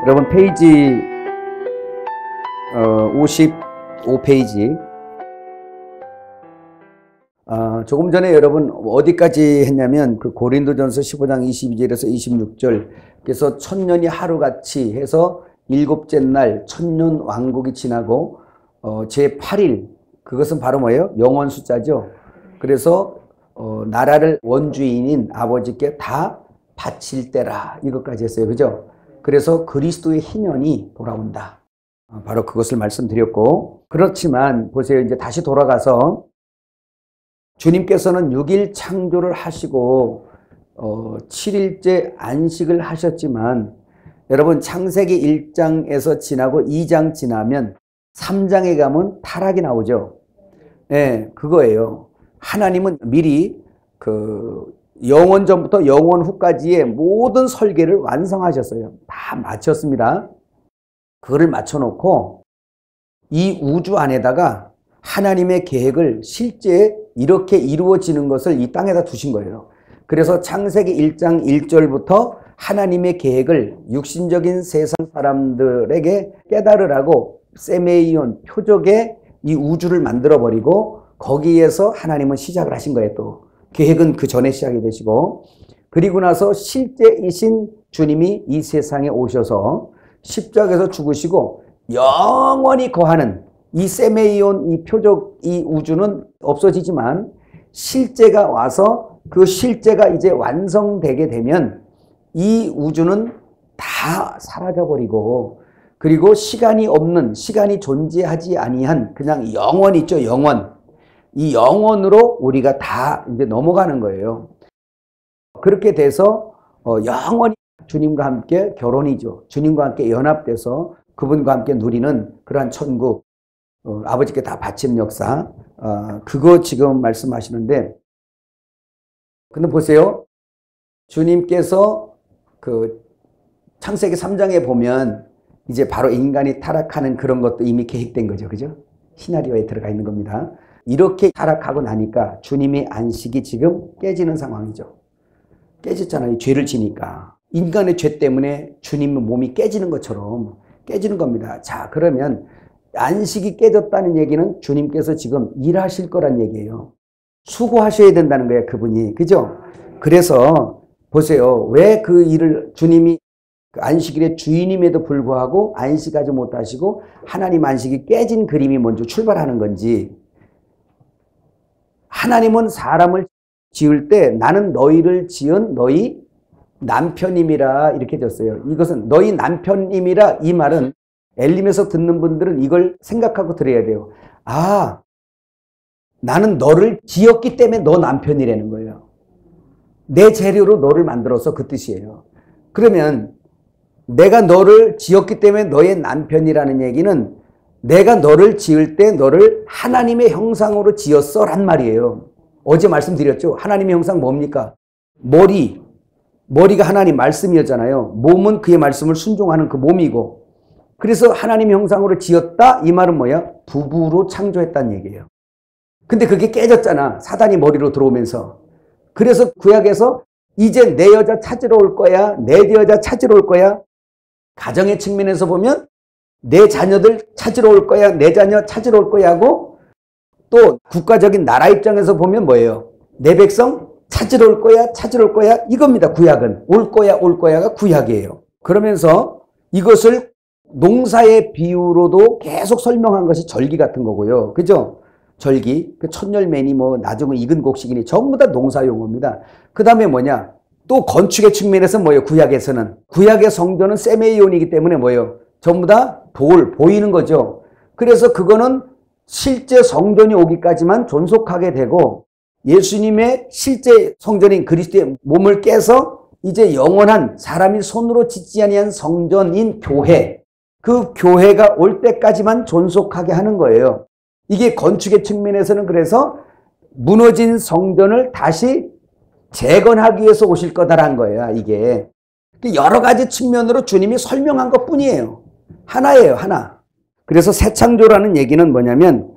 여러분 페이지 55페이지 조금 전에 여러분 어디까지 했냐면 그 고린도전서 15장 22절에서 26절 그래서 천년이 하루같이 해서 일곱째 날 천년 왕국이 지나고 제8일 그것은 바로 뭐예요? 영원 숫자죠. 그래서 나라를 원주인인 아버지께 다 바칠 때라 이것까지 했어요. 그죠? 그래서 그리스도의 희년이 돌아온다. 바로 그것을 말씀드렸고, 그렇지만 보세요. 이제 다시 돌아가서 주님께서는 6일 창조를 하시고 7일째 안식을 하셨지만 여러분 창세기 1장에서 지나고 2장 지나면 3장에 가면 타락이 나오죠. 네, 그거예요. 하나님은 미리 영원 전부터 영원 후까지의 모든 설계를 완성하셨어요. 다 마쳤습니다. 그거를 맞춰놓고 이 우주 안에다가 하나님의 계획을 실제 이렇게 이루어지는 것을 이 땅에다 두신 거예요. 그래서 창세기 1장 1절부터 하나님의 계획을 육신적인 세상 사람들에게 깨달으라고 세메이온 표적의 이 우주를 만들어버리고 거기에서 하나님은 시작을 하신 거예요. 또 계획은 그 전에 시작이 되시고, 그리고 나서 실제이신 주님이 이 세상에 오셔서 십자가에서 죽으시고 영원히 거하는 이 세메이온 이 표적 이 우주는 없어지지만 실제가 와서 그 실제가 이제 완성되게 되면 이 우주는 다 사라져버리고, 그리고 시간이 없는, 시간이 존재하지 아니한 그냥 영원 있죠. 영원. 이 영원으로 우리가 다 이제 넘어가는 거예요. 그렇게 돼서 영원히 주님과 함께 결혼이죠. 주님과 함께 연합돼서 그분과 함께 누리는 그러한 천국, 아버지께 다 바친 역사, 그거 지금 말씀하시는데, 근데 보세요. 주님께서 그 창세기 3장에 보면 이제 바로 인간이 타락하는 그런 것도 이미 계획된 거죠. 그죠? 시나리오에 들어가 있는 겁니다. 이렇게 타락하고 나니까 주님의 안식이 지금 깨지는 상황이죠. 깨졌잖아요. 죄를 지니까. 인간의 죄 때문에 주님의 몸이 깨지는 것처럼 깨지는 겁니다. 자, 그러면 안식이 깨졌다는 얘기는 주님께서 지금 일하실 거란 얘기예요. 수고하셔야 된다는 거예요. 그분이. 그죠? 그래서 보세요. 왜 그 일을 주님이 안식일의 주인임에도 불구하고 안식하지 못하시고 하나님 안식이 깨진 그림이 먼저 출발하는 건지, 하나님은 사람을 지을 때 나는 너희를 지은 너희 남편임이라 이렇게 졌어요. 이것은 너희 남편임이라 이 말은 엘림에서 듣는 분들은 이걸 생각하고 들어야 돼요. 아, 나는 너를 지었기 때문에 너 남편이라는 거예요. 내 재료로 너를 만들어서 그 뜻이에요. 그러면 내가 너를 지었기 때문에 너의 남편이라는 얘기는 내가 너를 지을 때 너를 하나님의 형상으로 지었어 란 말이에요. 어제 말씀드렸죠. 하나님의 형상 뭡니까? 머리가 하나님 말씀이었잖아요. 몸은 그의 말씀을 순종하는 그 몸이고, 그래서 하나님의 형상으로 지었다 이 말은 뭐야? 부부로 창조했다는 얘기예요. 근데 그게 깨졌잖아. 사단이 머리로 들어오면서. 그래서 구약에서 이제 내 여자 찾으러 올 거야. 내 여자 찾으러 올 거야. 가정의 측면에서 보면 내 자녀들 찾으러 올 거야. 내 자녀 찾으러 올 거야 하고, 또 국가적인 나라 입장에서 보면 뭐예요? 내 백성 찾으러 올 거야. 찾으러 올 거야. 이겁니다. 구약은. 올 거야. 올 거야가 구약이에요. 그러면서 이것을 농사의 비유로도 계속 설명한 것이 절기 같은 거고요. 그죠? 절기, 그 첫열매니 뭐 나중에 익은 곡식이니 전부 다 농사 용어입니다. 그 다음에 뭐냐? 또 건축의 측면에서 뭐예요? 구약에서는. 구약의 성전은 세메이온이기 때문에 뭐예요? 전부 다 보이는 거죠. 그래서 그거는 실제 성전이 오기까지만 존속하게 되고, 예수님의 실제 성전인 그리스도의 몸을 깨서 이제 영원한 사람이 손으로 짓지 아니한 성전인 교회, 그 교회가 올 때까지만 존속하게 하는 거예요. 이게 건축의 측면에서는 그래서 무너진 성전을 다시 재건하기 위해서 오실 거다라는 거예요. 이게 여러 가지 측면으로 주님이 설명한 것뿐이에요. 하나예요. 하나. 그래서 새 창조라는 얘기는 뭐냐면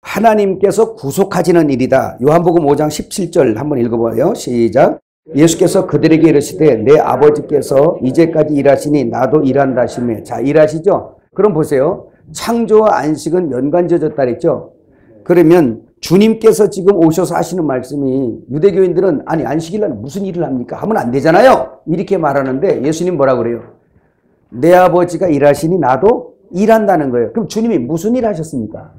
하나님께서 구속하시는 일이다. 요한복음 5장 17절 한번 읽어봐요. 시작. 예수께서 그들에게 이르시되 내 아버지께서 이제까지 일하시니 나도 일한다 하시며. 자, 일하시죠? 그럼 보세요. 창조와 안식은 연관지어졌다 그랬죠? 그러면 주님께서 지금 오셔서 하시는 말씀이 유대교인들은 아니 안식일날 무슨 일을 합니까? 하면 안 되잖아요. 이렇게 말하는데 예수님 뭐라 그래요? 내 아버지가 일하시니 나도 일한다는 거예요. 그럼 주님이 무슨 일 하셨습니까?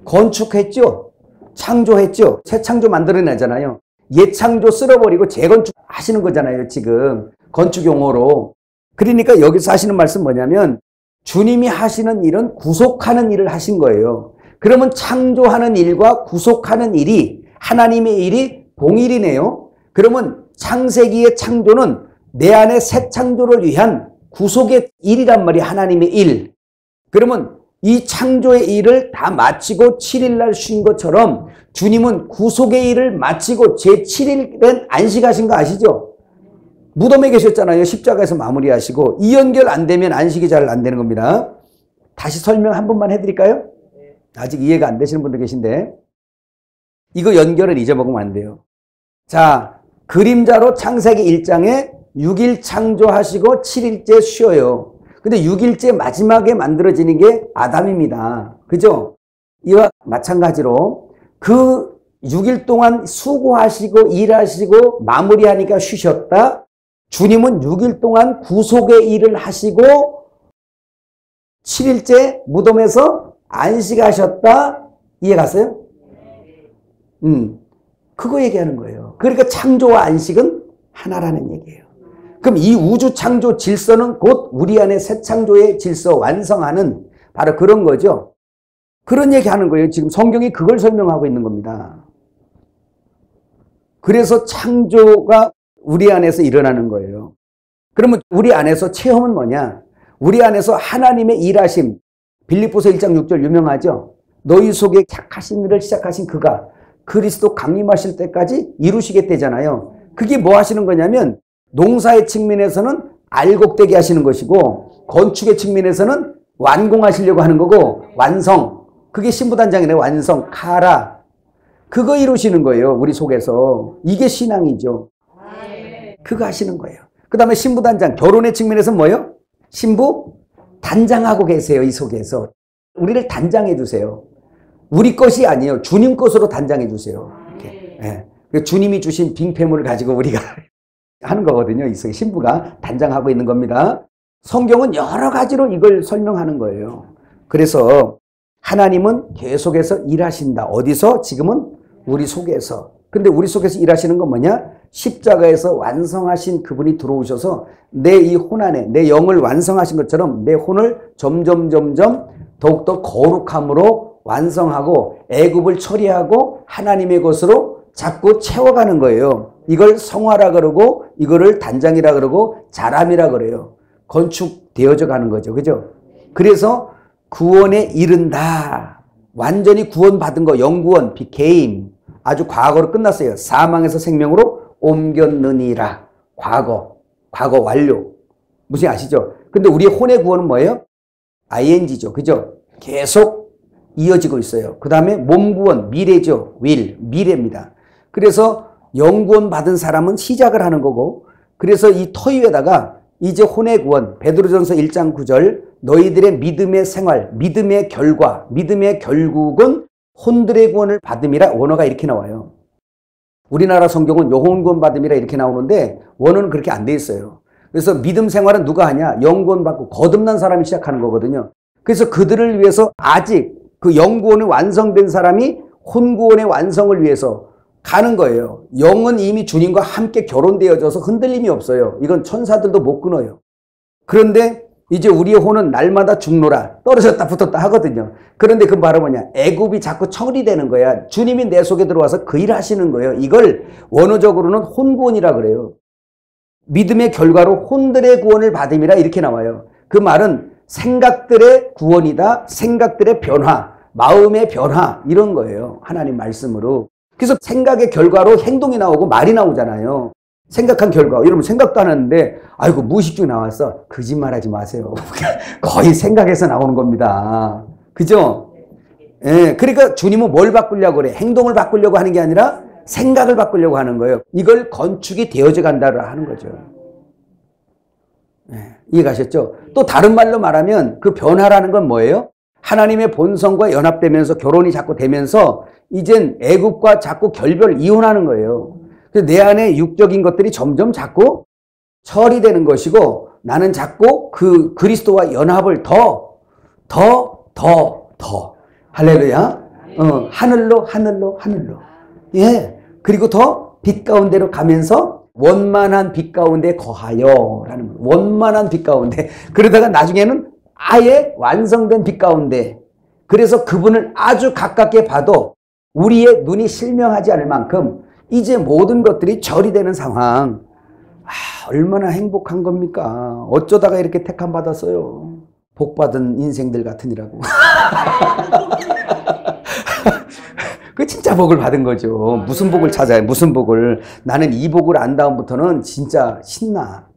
건축했죠? 창조했죠? 새 창조 만들어내잖아요. 옛 창조 쓸어버리고 재건축 하시는 거잖아요. 지금 건축 용어로. 그러니까 여기서 하시는 말씀 뭐냐면 주님이 하시는 일은 구속하는 일을 하신 거예요. 그러면 창조하는 일과 구속하는 일이 하나님의 일이 동일이네요. 그러면 창세기의 창조는 내 안에 새 창조를 위한 구속의 일이란 말이에요. 하나님의 일. 그러면 이 창조의 일을 다 마치고 7일날 쉰 것처럼 주님은 구속의 일을 마치고 제7일엔 안식하신 거 아시죠? 무덤에 계셨잖아요. 십자가에서 마무리하시고. 이 연결 안 되면 안식이 잘 안 되는 겁니다. 다시 설명 한 번만 해드릴까요? 아직 이해가 안 되시는 분들 계신데 이거 연결을 잊어먹으면 안 돼요. 자, 그림자로 창세기 1장에 6일 창조하시고 7일째 쉬어요. 근데 6일째 마지막에 만들어지는 게 아담입니다. 그죠? 이와 마찬가지로 그 6일 동안 수고하시고 일하시고 마무리하니까 쉬셨다. 주님은 6일 동안 구속의 일을 하시고 7일째 무덤에서 안식하셨다. 이해 갔어요? 그거 얘기하는 거예요. 그러니까 창조와 안식은 하나라는 얘기예요. 그럼 이 우주 창조 질서는 곧 우리 안에 새 창조의 질서 완성하는 바로 그런 거죠. 그런 얘기 하는 거예요. 지금 성경이 그걸 설명하고 있는 겁니다. 그래서 창조가 우리 안에서 일어나는 거예요. 그러면 우리 안에서 체험은 뭐냐? 우리 안에서 하나님의 일하심. 빌립보서 1장 6절 유명하죠? 너희 속에 착하신 일을 시작하신 그가 그리스도 강림하실 때까지 이루시겠대잖아요. 그게 뭐 하시는 거냐면 농사의 측면에서는 알곡되게 하시는 것이고 건축의 측면에서는 완공하시려고 하는 거고 완성. 그게 신부단장이네요. 완성. 카라. 그거 이루시는 거예요. 우리 속에서. 이게 신앙이죠. 그거 하시는 거예요. 그 다음에 신부단장. 결혼의 측면에서는 뭐예요? 신부 단장하고 계세요. 이 속에서. 우리를 단장해 주세요. 우리 것이 아니에요. 주님 것으로 단장해 주세요. 이렇게. 네. 주님이 주신 빙패물을 가지고 우리가 하는 거거든요. 이 속에 신부가 단장하고 있는 겁니다. 성경은 여러 가지로 이걸 설명하는 거예요. 그래서 하나님은 계속해서 일하신다. 어디서? 지금은 우리 속에서. 근데 우리 속에서 일하시는 건 뭐냐? 십자가에서 완성하신 그분이 들어오셔서 내 이 혼 안에 내 영을 완성하신 것처럼 내 혼을 점점 더욱더 거룩함으로 완성하고 애굽을 처리하고 하나님의 것으로 자꾸 채워가는 거예요. 이걸 성화라 그러고 이거를 단장이라 그러고 자람이라 그래요. 건축되어져 가는 거죠. 그죠? 그래서 구원에 이른다. 완전히 구원받은 거 영구원 became 아주 과거로 끝났어요. 사망에서 생명으로 옮겼느니라. 과거 완료. 무슨 아시죠? 근데 우리의 혼의 구원은 뭐예요? ing죠. 그죠? 계속 이어지고 있어요. 그 다음에 몸 구원, 미래죠. will, 미래입니다. 그래서 영구원 받은 사람은 시작을 하는 거고 그래서 이 터위에다가 이제 혼의 구원, 베드로전서 1장 9절 너희들의 믿음의 생활, 믿음의 결과, 믿음의 결국은 혼들의 구원을 받음이라 원어가 이렇게 나와요. 우리나라 성경은 영혼 구원 받음이라 이렇게 나오는데 원어는 그렇게 안 돼 있어요. 그래서 믿음 생활은 누가 하냐? 영구원 받고 거듭난 사람이 시작하는 거거든요. 그래서 그들을 위해서 아직 그 영구원이 완성된 사람이 혼구원의 완성을 위해서 가는 거예요. 영은 이미 주님과 함께 결혼되어져서 흔들림이 없어요. 이건 천사들도 못 끊어요. 그런데 이제 우리의 혼은 날마다 죽노라 떨어졌다 붙었다 하거든요. 그런데 그 바로 뭐냐? 애굽이 자꾸 처리되는 거야. 주님이 내 속에 들어와서 그 일을 하시는 거예요. 이걸 원어적으로는 혼구원이라 그래요. 믿음의 결과로 혼들의 구원을 받음이라 이렇게 나와요. 그 말은 생각들의 구원이다. 생각들의 변화, 마음의 변화 이런 거예요. 하나님 말씀으로. 그래서 생각의 결과로 행동이 나오고 말이 나오잖아요. 생각한 결과. 여러분 생각도 안 하는데 아이고 무의식 중에 나왔어. 거짓말하지 마세요. 거의 생각에서 나오는 겁니다. 그죠? 예, 그러니까 주님은 뭘 바꾸려고 그래? 행동을 바꾸려고 하는 게 아니라 생각을 바꾸려고 하는 거예요. 이걸 건축이 되어져 간다고 하는 거죠. 네, 이해가셨죠? 또 다른 말로 말하면 그 변화라는 건 뭐예요? 하나님의 본성과 연합되면서 결혼이 자꾸 되면서 이젠 애국과 자꾸 결별 이혼하는 거예요. 그래서 내 안에 육적인 것들이 점점 자꾸 처리되는 것이고 나는 자꾸 그 그리스도와 연합을 더 할렐루야. 하늘로. 예. 그리고 더 빛 가운데로 가면서 원만한 빛 가운데 거하여 라는 거예요. 원만한 빛 가운데. 그러다가 나중에는 아예 완성된 빛 가운데. 그래서 그분을 아주 가깝게 봐도 우리의 눈이 실명하지 않을 만큼 이제 모든 것들이 처리되는 상황. 얼마나 행복한 겁니까? 어쩌다가 이렇게 택함 받았어요. 복받은 인생들 같으니라고. 그 진짜 복을 받은 거죠. 무슨 복을 찾아요? 무슨 복을. 나는 이 복을 안 다음부터는 진짜 신나.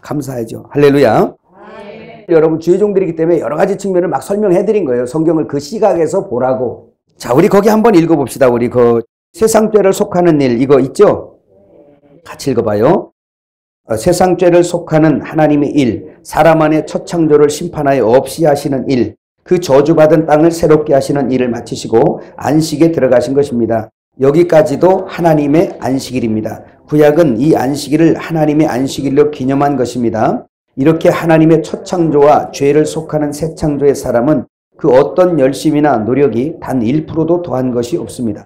감사하죠. 할렐루야. 여러분 주의 종들이기 때문에 여러 가지 측면을 막 설명해 드린 거예요. 성경을 그 시각에서 보라고. 자, 우리 거기 한번 읽어봅시다. 우리 그 세상죄를 속하는 일 이거 있죠? 같이 읽어봐요. 세상죄를 속하는 하나님의 일, 사람 안의 첫 창조를 심판하여 없이 하시는 일, 그 저주받은 땅을 새롭게 하시는 일을 마치시고 안식에 들어가신 것입니다. 여기까지도 하나님의 안식일입니다. 구약은 이 안식일을 하나님의 안식일로 기념한 것입니다. 이렇게 하나님의 첫 창조와 죄를 속하는 새 창조의 사람은 그 어떤 열심이나 노력이 단 1%도 더한 것이 없습니다.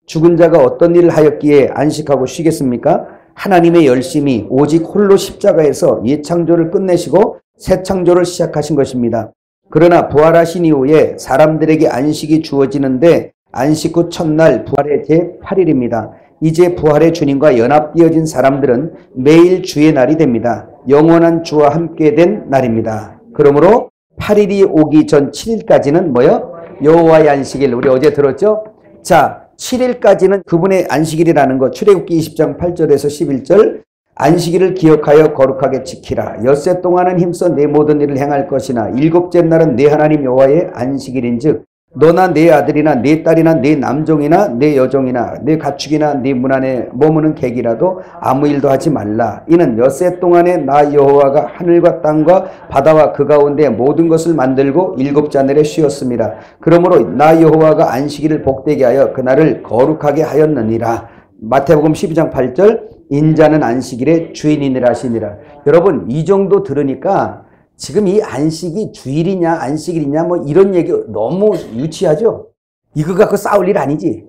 죽은 자가 어떤 일을 하였기에 안식하고 쉬겠습니까? 하나님의 열심이 오직 홀로 십자가에서 옛 창조를 끝내시고 새 창조를 시작하신 것입니다. 그러나 부활하신 이후에 사람들에게 안식이 주어지는데 안식 후 첫날 부활의 제8일입니다. 이제 부활의 주님과 연합되어진 사람들은 매일 주의 날이 됩니다. 영원한 주와 함께 된 날입니다. 그러므로 8일이 오기 전 7일까지는 뭐요? 여호와의 안식일. 우리 어제 들었죠? 자, 7일까지는 그분의 안식일이라는 것. 출애굽기 20장 8절에서 11절. 안식일을 기억하여 거룩하게 지키라. 엿새 동안은 힘써 내 모든 일을 행할 것이나 일곱째 날은 내 하나님 여호와의 안식일인즉 너나 내 아들이나 내 딸이나 내 남종이나 내 여종이나 내 가축이나 네 문 안에 머무는 객이라도 아무 일도 하지 말라. 이는 엿새 동안에 나 여호와가 하늘과 땅과 바다와 그 가운데 모든 것을 만들고 일곱째 날에 쉬었습니다. 그러므로 나 여호와가 안식일을 복되게 하여 그날을 거룩하게 하였느니라. 마태복음 12장 8절. 인자는 안식일의 주인이니라 하시니라. 여러분 이 정도 들으니까 지금 이 안식이 주일이냐 안식일이냐 뭐 이런 얘기 너무 유치하죠? 이거 갖고 싸울 일 아니지?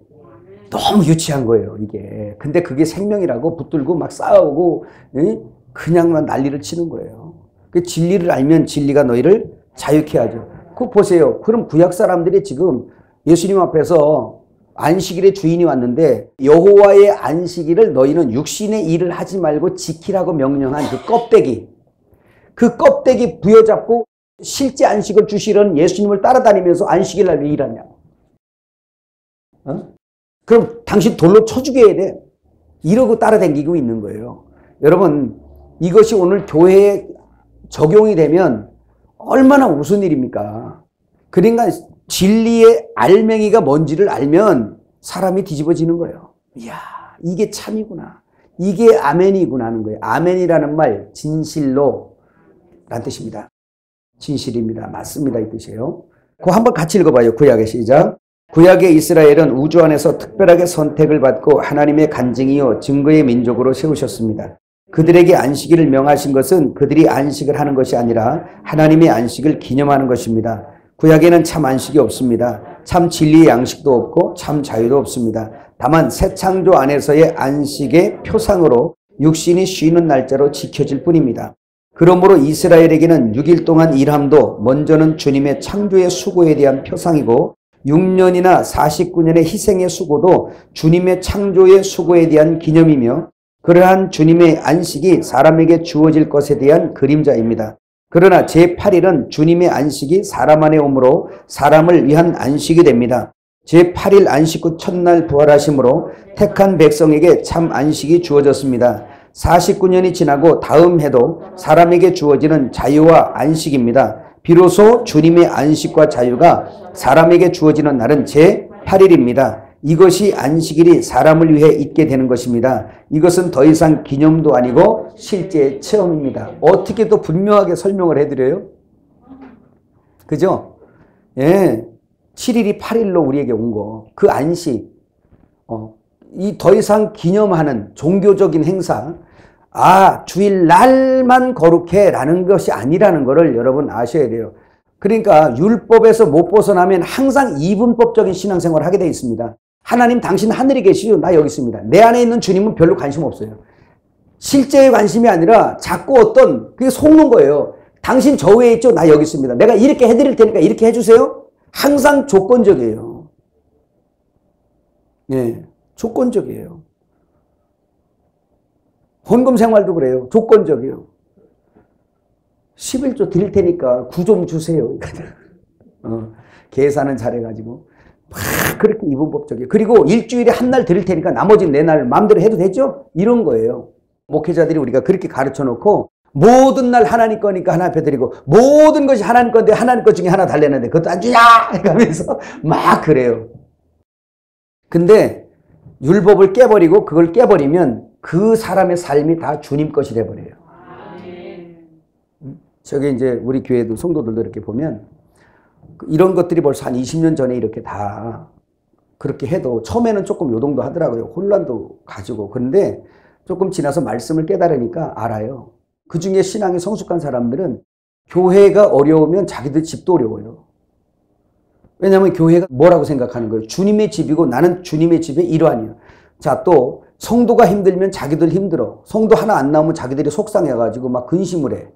너무 유치한 거예요 이게. 근데 그게 생명이라고 붙들고 막 싸우고 그냥만 난리를 치는 거예요. 그 진리를 알면 진리가 너희를 자유케 하죠. 그거 보세요. 그럼 구약 사람들이 지금 예수님 앞에서 안식일의 주인이 왔는데 여호와의 안식일을 너희는 육신의 일을 하지 말고 지키라고 명령한 그 껍데기 부여잡고 실제 안식을 주시려는 예수님을 따라다니면서 안식일 날 왜 일하냐고. 그럼 당신 돌로 쳐 죽여야 돼. 이러고 따라다니고 있는 거예요. 여러분 이것이 오늘 교회에 적용이 되면 얼마나 우스운 일입니까? 그러니까 진리의 알맹이가 뭔지를 알면 사람이 뒤집어지는 거예요. 이야, 이게 참이구나. 이게 아멘이구나 하는 거예요. 아멘이라는 말 진실로 라는 뜻입니다. 진실입니다. 맞습니다. 이 뜻이에요. 그거 한번 같이 읽어봐요. 구약의 시작. 구약의 이스라엘은 우주 안에서 특별하게 선택을 받고 하나님의 간증이요 증거의 민족으로 세우셨습니다. 그들에게 안식일을 명하신 것은 그들이 안식을 하는 것이 아니라 하나님의 안식을 기념하는 것입니다. 구약에는 참 안식이 없습니다. 참 진리의 양식도 없고 참 자유도 없습니다. 다만 새 창조 안에서의 안식의 표상으로 육신이 쉬는 날짜로 지켜질 뿐입니다. 그러므로 이스라엘에게는 6일 동안 일함도 먼저는 주님의 창조의 수고에 대한 표상이고 6년이나 49년의 희생의 수고도 주님의 창조의 수고에 대한 기념이며 그러한 주님의 안식이 사람에게 주어질 것에 대한 그림자입니다. 그러나 제8일은 주님의 안식이 사람 안에 오므로 사람을 위한 안식이 됩니다. 제8일 안식 후 첫날 부활하심으로 택한 백성에게 참 안식이 주어졌습니다. 49년이 지나고 다음 해도 사람에게 주어지는 자유와 안식입니다. 비로소 주님의 안식과 자유가 사람에게 주어지는 날은 제8일입니다. 이것이 안식일이 사람을 위해 있게 되는 것입니다. 이것은 더 이상 기념도 아니고 실제 체험입니다. 어떻게 또 분명하게 설명을 해드려요? 그죠? 예. 7일이 8일로 우리에게 온 거. 그 안식. 이 더 이상 기념하는 종교적인 행사. 주일 날만 거룩해 라는 것이 아니라는 것을 여러분 아셔야 돼요. 그러니까 율법에서 못 벗어나면 항상 이분법적인 신앙생활을 하게 되어 있습니다. 하나님 당신 하늘에 계시죠? 나 여기 있습니다. 내 안에 있는 주님은 별로 관심 없어요. 실제의 관심이 아니라 자꾸 그게 속는 거예요. 당신 저 위에 있죠? 나 여기 있습니다. 내가 이렇게 해드릴 테니까 이렇게 해주세요. 항상 조건적이에요. 예, 조건적이에요. 헌금 생활도 그래요. 조건적이에요. 11조 드릴 테니까 9 좀 주세요. 계산은 잘해가지고 막 그렇게 이분법적이에요. 그리고 일주일에 한 날 드릴 테니까 나머지 4날 마음대로 해도 되죠? 이런 거예요. 목회자들이 우리가 그렇게 가르쳐 놓고 모든 날 하나님 거니까 하나 앞에 드리고 모든 것이 하나님 건데 하나님 것 중에 하나 달래는데 그것도 안 주냐! 이러면서 막 그래요. 근데 율법을 깨버리고 그걸 깨버리면 그 사람의 삶이 다 주님 것이 돼버려요. 저기 이제 우리 교회도 성도들도 이렇게 보면 이런 것들이 벌써 한 20년 전에 이렇게 다 그렇게 해도 처음에는 조금 요동도 하더라고요. 혼란도 가지고. 그런데 조금 지나서 말씀을 깨달으니까 알아요. 그 중에 신앙이 성숙한 사람들은 교회가 어려우면 자기들 집도 어려워요. 왜냐하면 교회가 뭐라고 생각하는 거예요? 주님의 집이고 나는 주님의 집의 일환이에요. 자, 또 성도가 힘들면 자기들 힘들어. 성도 하나 안 나오면 자기들이 속상해가지고 막 근심을 해.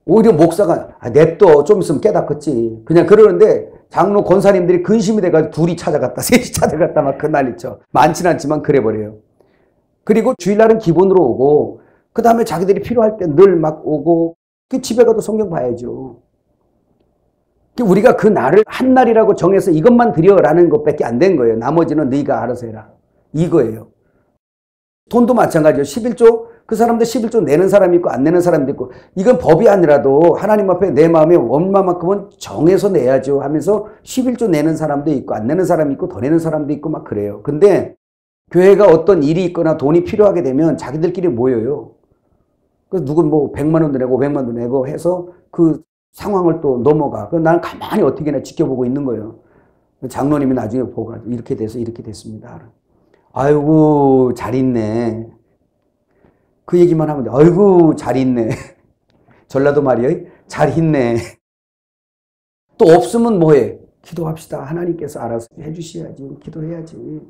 오히려 목사가 냅둬 좀 있으면 깨닫겠지. 그냥 그러는데 장로 권사님들이 근심이 돼가지고 둘이 찾아갔다 셋이 찾아갔다 막 그 난리쳐. 많진 않지만 그래버려요. 그리고 주일날은 기본으로 오고 그 다음에 자기들이 필요할 때 늘 막 오고 그 집에 가도 성경 봐야죠. 우리가 그 날을 한 날이라고 정해서 이것만 드려라는 것밖에 안 된 거예요. 나머지는 네가 알아서 해라. 이거예요. 돈도 마찬가지예요. 11조 그 사람들 11조 내는 사람이 있고 안 내는 사람도 있고 이건 법이 아니라도 하나님 앞에 내 마음에 얼마만큼은 정해서 내야죠 하면서 11조 내는 사람도 있고 안 내는 사람이 있고 더 내는 사람도 있고 막 그래요. 근데 교회가 어떤 일이 있거나 돈이 필요하게 되면 자기들끼리 모여요. 그래서 누군 뭐 100만 원도 내고 500만 원도 내고 해서 그 상황을 또 넘어가. 그래서 나는 가만히 어떻게나 지켜보고 있는 거예요. 장로님이 나중에 보고 이렇게 돼서 이렇게 됐습니다. 아이고 잘 있네. 그 얘기만 하면 돼. 아이고 잘 있네. 전라도 말이에요. 잘 있네. 또 없으면 뭐해? 기도합시다. 하나님께서 알아서 해주셔야지. 기도해야지.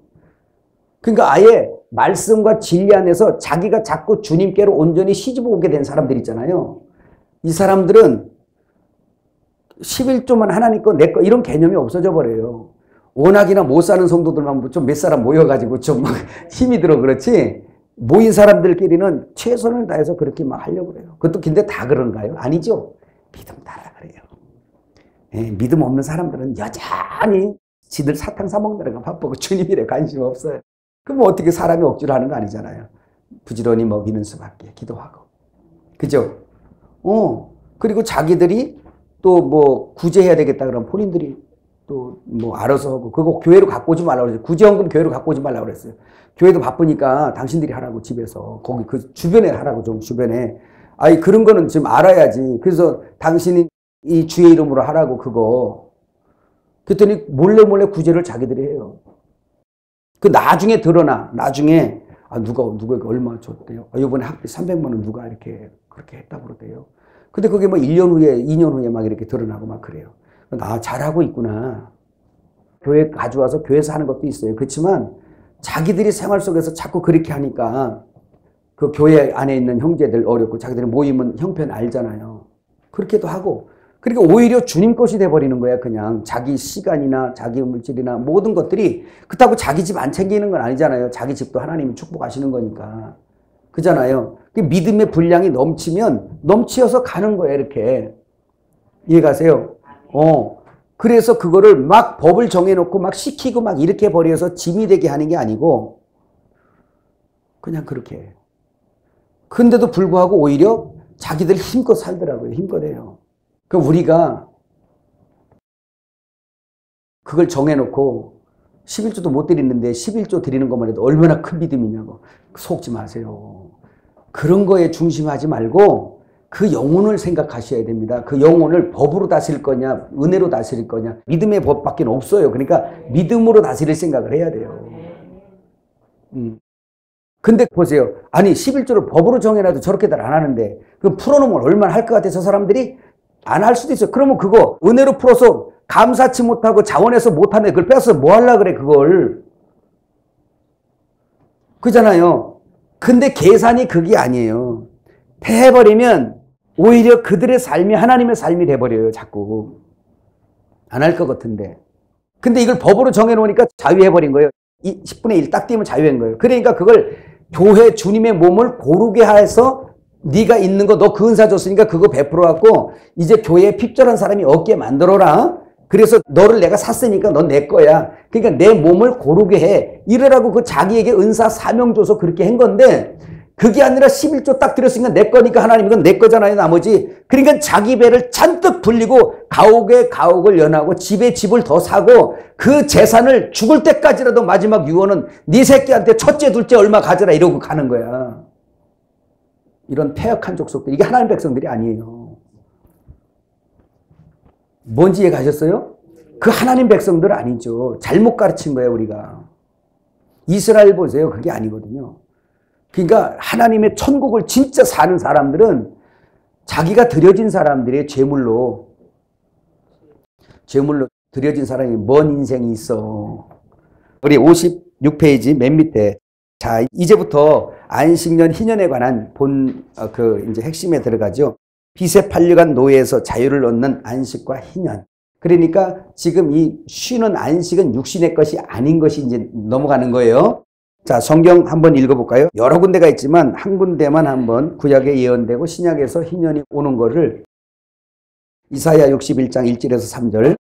그러니까 아예 말씀과 진리 안에서 자기가 자꾸 주님께로 온전히 시집 오게 된 사람들 있잖아요. 이 사람들은 11조만 하나님 거, 내 거 이런 개념이 없어져 버려요. 워낙이나 못 사는 성도들만 좀 몇 사람 모여가지고 좀 힘이 들어 그렇지 모인 사람들끼리는 최선을 다해서 그렇게 막 하려고 그래요. 그것도 근데 다 그런가요? 아니죠. 믿음 따라 그래요. 예, 믿음 없는 사람들은 여전히 지들 사탕 사 먹느라고 바쁘고 주님일에 관심 없어요. 그럼 어떻게 사람이 억지로 하는 거 아니잖아요. 부지런히 먹이는 수밖에 기도하고. 그죠? 그리고 자기들이 또 뭐 구제해야 되겠다 그러면 본인들이 또 뭐 알아서 하고 그거 교회로 갖고 오지 말라고 그랬어요. 구제헌금 교회로 갖고 오지 말라고 그랬어요. 교회도 바쁘니까 당신들이 하라고 집에서 거기 그 주변에 하라고 좀 주변에 그런 거는 지금 알아야지. 그래서 당신이 이 주의 이름으로 하라고 그거 그랬더니 몰래 구제를 자기들이 해요. 그 나중에 드러나 나중에 누가 얼마 줬대요. 이번에 학비 300만 원 누가 이렇게 그렇게 했다고 그러대요. 근데 그게 뭐 1년 후에 2년 후에 막 이렇게 드러나고 막 그래요. 잘하고 있구나. 교회 가져와서 교회에서 하는 것도 있어요. 그렇지만 자기들이 생활 속에서 자꾸 그렇게 하니까 그 교회 안에 있는 형제들 어렵고 자기들이 모이면 형편 알잖아요. 그렇게도 하고 그러니까 오히려 주님 것이 돼버리는 거야. 그냥 자기 시간이나 자기 물질이나 모든 것들이 그렇다고 자기 집 안 챙기는 건 아니잖아요. 자기 집도 하나님이 축복하시는 거니까. 그잖아요. 믿음의 분량이 넘치면 넘치어서 가는 거예요. 이렇게. 이해가세요? 그래서 그거를 막 법을 정해놓고 막 시키고 막 이렇게 버려서 짐이 되게 하는 게 아니고 그냥 그렇게 해요. 근데도 불구하고 오히려 자기들 힘껏 살더라고요. 힘껏 해요. 그럼 우리가 그걸 정해놓고 11조도 못 드리는데 11조 드리는 것만 해도 얼마나 큰 믿음이냐고. 속지 마세요. 그런 거에 중심하지 말고 그 영혼을 생각하셔야 됩니다. 그 영혼을 법으로 다스릴 거냐 은혜로 다스릴 거냐. 믿음의 법밖에 없어요. 그러니까 믿음으로 다스릴 생각을 해야 돼요. 근데 보세요. 아니 11조를 법으로 정해놔도 저렇게들 안 하는데 그럼 풀어놓으면 얼마나 할 것 같아. 저 사람들이 안 할 수도 있어요. 그러면 그거 은혜로 풀어서 감사치 못하고 자원해서 못하네. 그걸 빼서 뭐 하려고 그래 그걸. 그잖아요. 근데 계산이 그게 아니에요. 패해버리면 오히려 그들의 삶이 하나님의 삶이 돼버려요. 자꾸. 안 할 것 같은데. 근데 이걸 법으로 정해놓으니까 자유해버린 거예요. 10분의 1 딱 띄면 자유한 거예요. 그러니까 그걸 교회 주님의 몸을 고르게 해서 네가 있는 거 너 그 은사 줬으니까 그거 베풀어갖고 이제 교회에 핍절한 사람이 없게 만들어라. 그래서 너를 내가 샀으니까 넌 내 거야. 그러니까 내 몸을 고르게 해. 이러라고 그 자기에게 은사 사명 줘서 그렇게 한 건데 그게 아니라 11조 딱 드렸으니까 내 거니까 하나님 이건 내 거잖아요 나머지. 그러니까 자기 배를 잔뜩 불리고 가옥에 가옥을 연하고 집에 집을 더 사고 그 재산을 죽을 때까지라도 마지막 유언은 네 새끼한테 첫째 둘째 얼마 가져라 이러고 가는 거야. 이런 패역한 족속들. 이게 하나님 백성들이 아니에요. 뭔지 이해 가셨어요? 그 하나님 백성들 아니죠. 잘못 가르친 거예요 우리가. 이스라엘 보세요. 그게 아니거든요. 그러니까 하나님의 천국을 진짜 사는 사람들은 자기가 드려진 사람들의 제물로 드려진 사람이 뭔 인생이 있어. 우리 56페이지 맨 밑에 자 이제부터 안식년 희년에 관한 이제 핵심에 들어가죠. 빚에 팔려간 노예에서 자유를 얻는 안식과 희년. 그러니까 지금 이 쉬는 안식은 육신의 것이 아닌 것이 이제 넘어가는 거예요. 자, 성경 한번 읽어볼까요? 여러 군데가 있지만 한 군데만 한번 구약에 예언되고 신약에서 희년이 오는 거를 이사야 61장 1절에서 3절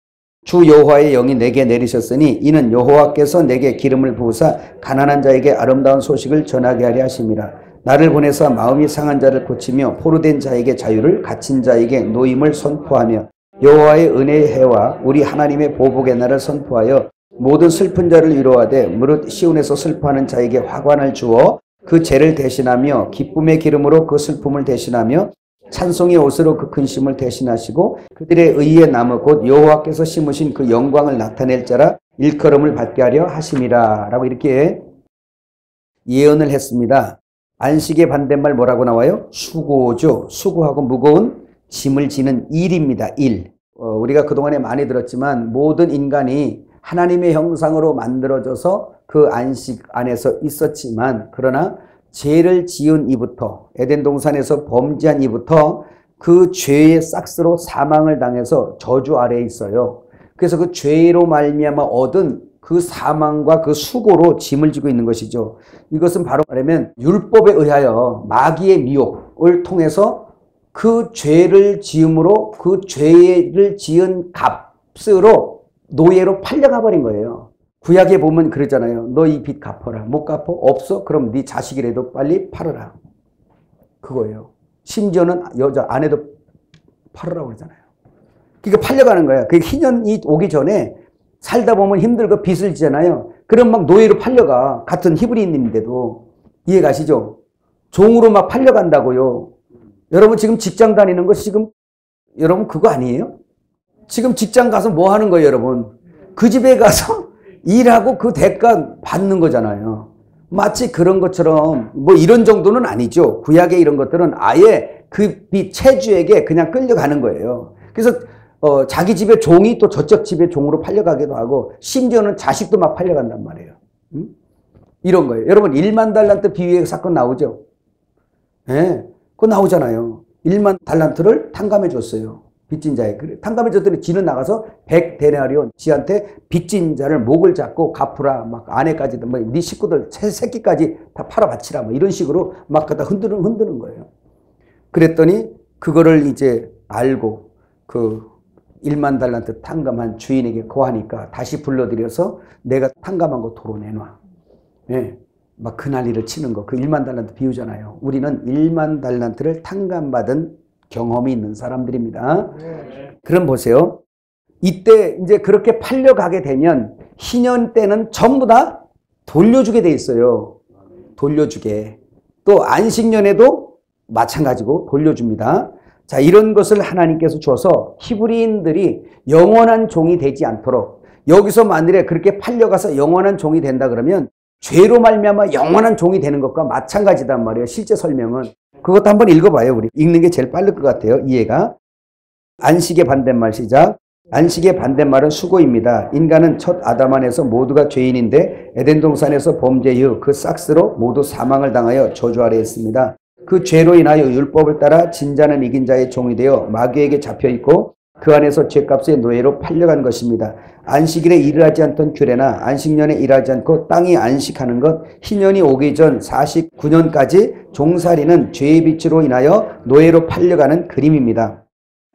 주 여호와의 영이 내게 내리셨으니 이는 여호와께서 내게 기름을 부으사 가난한 자에게 아름다운 소식을 전하게 하려 하심이라. 나를 보내서 마음이 상한 자를 고치며 포로된 자에게 자유를 갇힌 자에게 노임을 선포하며 여호와의 은혜의 해와 우리 하나님의 보복의 날을 선포하여 모든 슬픈 자를 위로하되 무릇 시온에서 슬퍼하는 자에게 화관을 주어 그 죄를 대신하며 기쁨의 기름으로 그 슬픔을 대신하며 찬송의 옷으로 그 근심을 대신하시고 그들의 의의 나무 곧 여호와께서 심으신 그 영광을 나타낼 자라 일컬음을 받게 하려 하심이라 라고 이렇게 예언을 했습니다. 안식의 반대말 뭐라고 나와요? 수고죠. 수고하고 무거운 짐을 지는 일입니다. 일. 우리가 그동안에 많이 들었지만 모든 인간이 하나님의 형상으로 만들어져서 그 안식 안에서 있었지만 그러나 죄를 지은 이부터 에덴 동산에서 범죄한 이부터 그 죄의 싹스로 사망을 당해서 저주 아래에 있어요. 그래서 그 죄로 말미암아 얻은 그 사망과 그 수고로 짐을 지고 있는 것이죠. 이것은 바로 말하면 율법에 의하여 마귀의 미혹을 통해서 그 죄를 지음으로 그 죄를 지은 값으로 노예로 팔려가 버린 거예요. 구약에 보면 그러잖아요. 너 이 빚 갚아라. 못 갚아? 없어? 그럼 네 자식이라도 빨리 팔아라. 그거예요. 심지어는 여자 아내도 팔으라고 그러잖아요. 그러니까 팔려가는 거야. 그 희년이 오기 전에 살다 보면 힘들고 빚을 지잖아요. 그럼 막 노예로 팔려가. 같은 히브리인인데도. 이해 가시죠? 종으로 막 팔려간다고요. 여러분 지금 직장 다니는 거 지금 여러분 그거 아니에요? 지금 직장 가서 뭐 하는 거예요, 여러분? 그 집에 가서 일하고 그 대가 받는 거잖아요. 마치 그런 것처럼 뭐 이런 정도는 아니죠. 구약의 이런 것들은 아예 그 체주에게 그냥 끌려가는 거예요. 그래서 자기 집의 종이 또 저쪽 집의 종으로 팔려가기도 하고 심지어는 자식도 막 팔려간단 말이에요. 이런 거예요. 여러분 1만 달란트 비유의 사건 나오죠? 네, 그거 나오잖아요. 1만 달란트를 탕감해 줬어요. 빚진 자에게. 탕감해 줬더니 지는 나가서 100데나리온 지한테 빚진 자를 목을 잡고 갚으라. 막 아내까지도 뭐 네 식구들 새끼까지 다 팔아 바치라. 뭐 이런 식으로 막 갖다 흔드는 거예요. 그랬더니 그거를 이제 알고 그 1만 달란트 탕감한 주인에게 고하니까 다시 불러들여서 내가 탕감한 거 도로 내놔. 예. 막 그 난리를 치는 거. 그 1만 달란트 비우잖아요. 우리는 1만 달란트를 탕감받은 경험이 있는 사람들입니다. 그럼 보세요. 이때 이제 그렇게 팔려가게 되면 희년 때는 전부 다 돌려주게 돼 있어요. 돌려주게. 또 안식년에도 마찬가지고 돌려줍니다. 자, 이런 것을 하나님께서 주어서 히브리인들이 영원한 종이 되지 않도록, 여기서 만일에 그렇게 팔려가서 영원한 종이 된다 그러면 죄로 말미암아 영원한 종이 되는 것과 마찬가지단 말이에요. 실제 설명은. 그것도 한번 읽어봐요. 우리 읽는 게 제일 빠를 것 같아요. 이해가. 안식의 반대말 시작. 안식의 반대말은 수고입니다. 인간은 첫 아담 안에서 모두가 죄인인데 에덴 동산에서 범죄 이후 그 싹스로 모두 사망을 당하여 저주 아래 있습니다. 그 죄로 인하여 율법을 따라 진자는 이긴 자의 종이 되어 마귀에게 잡혀있고 그 안에서 죄값의 노예로 팔려간 것입니다. 안식일에 일을 하지 않던 규례나 안식년에 일하지 않고 땅이 안식하는 것, 희년이 오기 전 49년까지 종살이는 죄의 빛으로 인하여 노예로 팔려가는 그림입니다.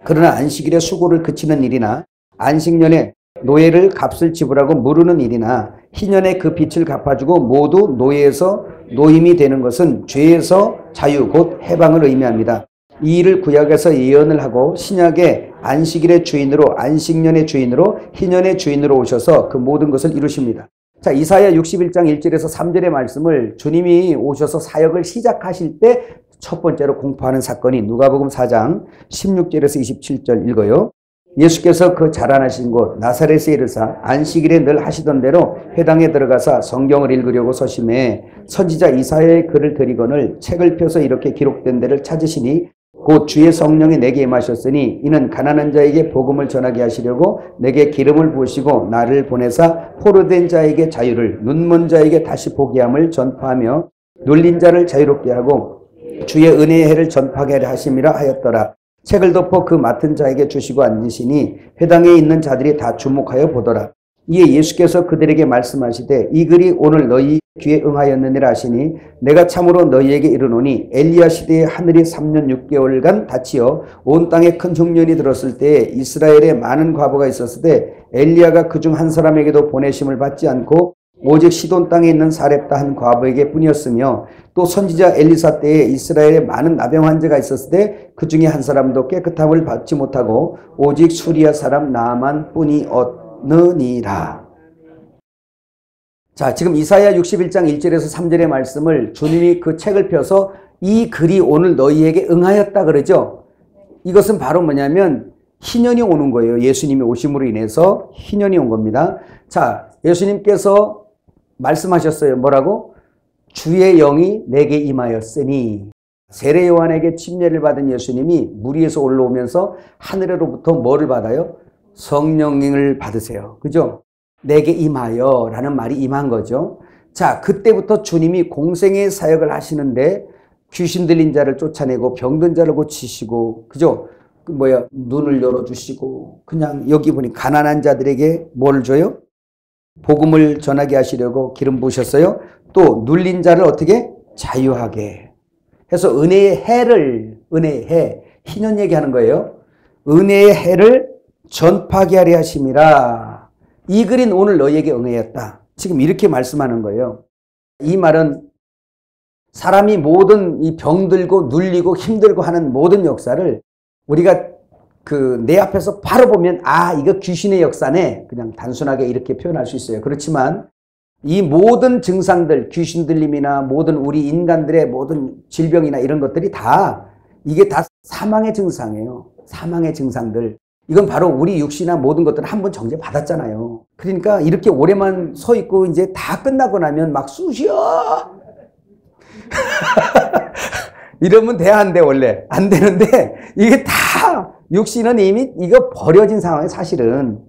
그러나 안식일에 수고를 그치는 일이나 안식년에 노예를 값을 지불하고 무르는 일이나 희년에 그 빚을 갚아주고 모두 노예에서 노임이 되는 것은 죄에서 자유 곧 해방을 의미합니다. 이 일을 구약에서 예언을 하고 신약의 안식일의 주인으로 안식년의 주인으로 희년의 주인으로 오셔서 그 모든 것을 이루십니다. 자, 이사야 61장 1절에서 3절의 말씀을 주님이 오셔서 사역을 시작하실 때 첫 번째로 공포하는 사건이 누가복음 4장 16절에서 27절 읽어요. 예수께서 그 자라나신 곳 나사렛에 이르사 안식일에 늘 하시던 대로 회당에 들어가사 성경을 읽으려고 서심해 선지자 이사야의 글을 들이거늘 책을 펴서 이렇게 기록된 데를 찾으시니 곧 주의 성령이 내게 임하셨으니 이는 가난한 자에게 복음을 전하게 하시려고 내게 기름을 부으시고 나를 보내사 포로된 자에게 자유를 눈먼 자에게 다시 보게 함을 전파하며 눌린 자를 자유롭게 하고 주의 은혜의 해를 전파하게 하려 하심이라 하였더라. 책을 덮어 그 맡은 자에게 주시고 앉으시니 회당에 있는 자들이 다 주목하여 보더라. 이에 예수께서 그들에게 말씀하시되 이 글이 오늘 너희 귀에 응하였느니라 하시니 내가 참으로 너희에게 이르노니 엘리야 시대에 하늘이 3년 6개월간 닫히어 온 땅에 큰 흉년이 들었을 때에 이스라엘에 많은 과부가 있었을 때 엘리야가 그중 한 사람에게도 보내심을 받지 않고 오직 시돈 땅에 있는 사렙다 한 과부에게 뿐이었으며 또 선지자 엘리사 때에 이스라엘에 많은 나병 환자가 있었을 때 그 중에 한 사람도 깨끗함을 받지 못하고 오직 수리아 사람 나만 뿐이었느니라. 자, 지금 이사야 61장 1절에서 3절의 말씀을 주님이 그 책을 펴서 이 글이 오늘 너희에게 응하였다 그러죠. 이것은 바로 뭐냐면 희년이 오는 거예요. 예수님이 오심으로 인해서 희년이 온 겁니다. 자, 예수님께서 말씀하셨어요. 뭐라고? 주의 영이 내게 임하였으니. 세례 요한에게 침례를 받은 예수님이 물 위에서 올라오면서 하늘로부터 뭐를 받아요? 성령을 받으세요. 그죠? 내게 임하여 라는 말이 임한 거죠. 자, 그때부터 주님이 공생의 사역을 하시는데 귀신 들린 자를 쫓아내고 병든 자를 고치시고, 그죠? 눈을 열어주시고, 그냥 여기 보니 가난한 자들에게 뭘 줘요? 복음을 전하게 하시려고 기름 부으셨어요. 또 눌린 자를 어떻게? 자유하게 해서 은혜의 해를, 은혜의 해, 희년 얘기하는 거예요. 은혜의 해를 전파하게 하려 하심이라. 이 글은 오늘 너희에게 응하였다. 지금 이렇게 말씀하는 거예요. 이 말은 사람이 모든 이 병들고 눌리고 힘들고 하는 모든 역사를 우리가 내 앞에서 바로 보면 아, 이거 귀신의 역사네. 그냥 단순하게 이렇게 표현할 수 있어요. 그렇지만 이 모든 증상들, 귀신 들림이나 모든 우리 인간들의 모든 질병이나 이런 것들이 다 이게 다 사망의 증상이에요. 사망의 증상들. 이건 바로 우리 육신이나 모든 것들을 한번 정죄 받았잖아요. 그러니까 이렇게 오래만 서 있고 이제 다 끝나고 나면 막 쑤셔. 이러면 돼야 안 돼, 원래. 안 되는데 이게 다 육신은 이미 이거 버려진 상황이 사실은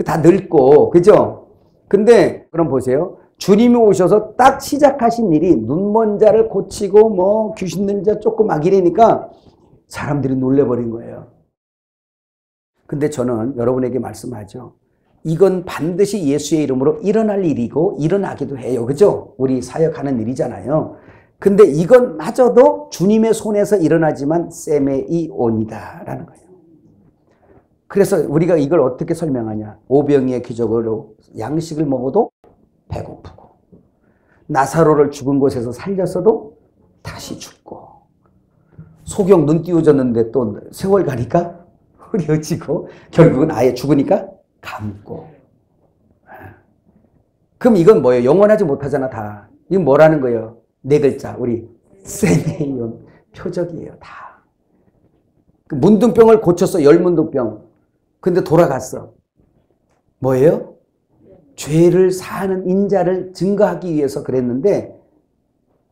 다 늙고, 그죠? 근데 그럼 보세요. 주님이 오셔서 딱 시작하신 일이 눈먼 자를 고치고 귀신 들린 자 조금 막이래니까 사람들이 놀래버린 거예요. 근데 저는 여러분에게 말씀하죠. 이건 반드시 예수의 이름으로 일어날 일이고 일어나기도 해요. 그죠? 우리 사역하는 일이잖아요. 근데 이건 마저도 주님의 손에서 일어나지만 셈의 온이다 라는 거예요. 그래서 우리가 이걸 어떻게 설명하냐. 오병이의 기적으로 양식을 먹어도 배고프고 나사로를 죽은 곳에서 살렸어도 다시 죽고 소경 눈 띄워졌는데 또 세월 가니까 흐려지고 결국은 아예 죽으니까 감고. 그럼 이건 뭐예요? 영원하지 못하잖아, 다. 이건 뭐라는 거예요? 네 글자. 우리 세메이온 표적이에요, 다. 그 문둥병을 고쳤어, 열문둥병. 근데 돌아갔어. 뭐예요? 죄를 사하는 인자를 증거하기 위해서 그랬는데,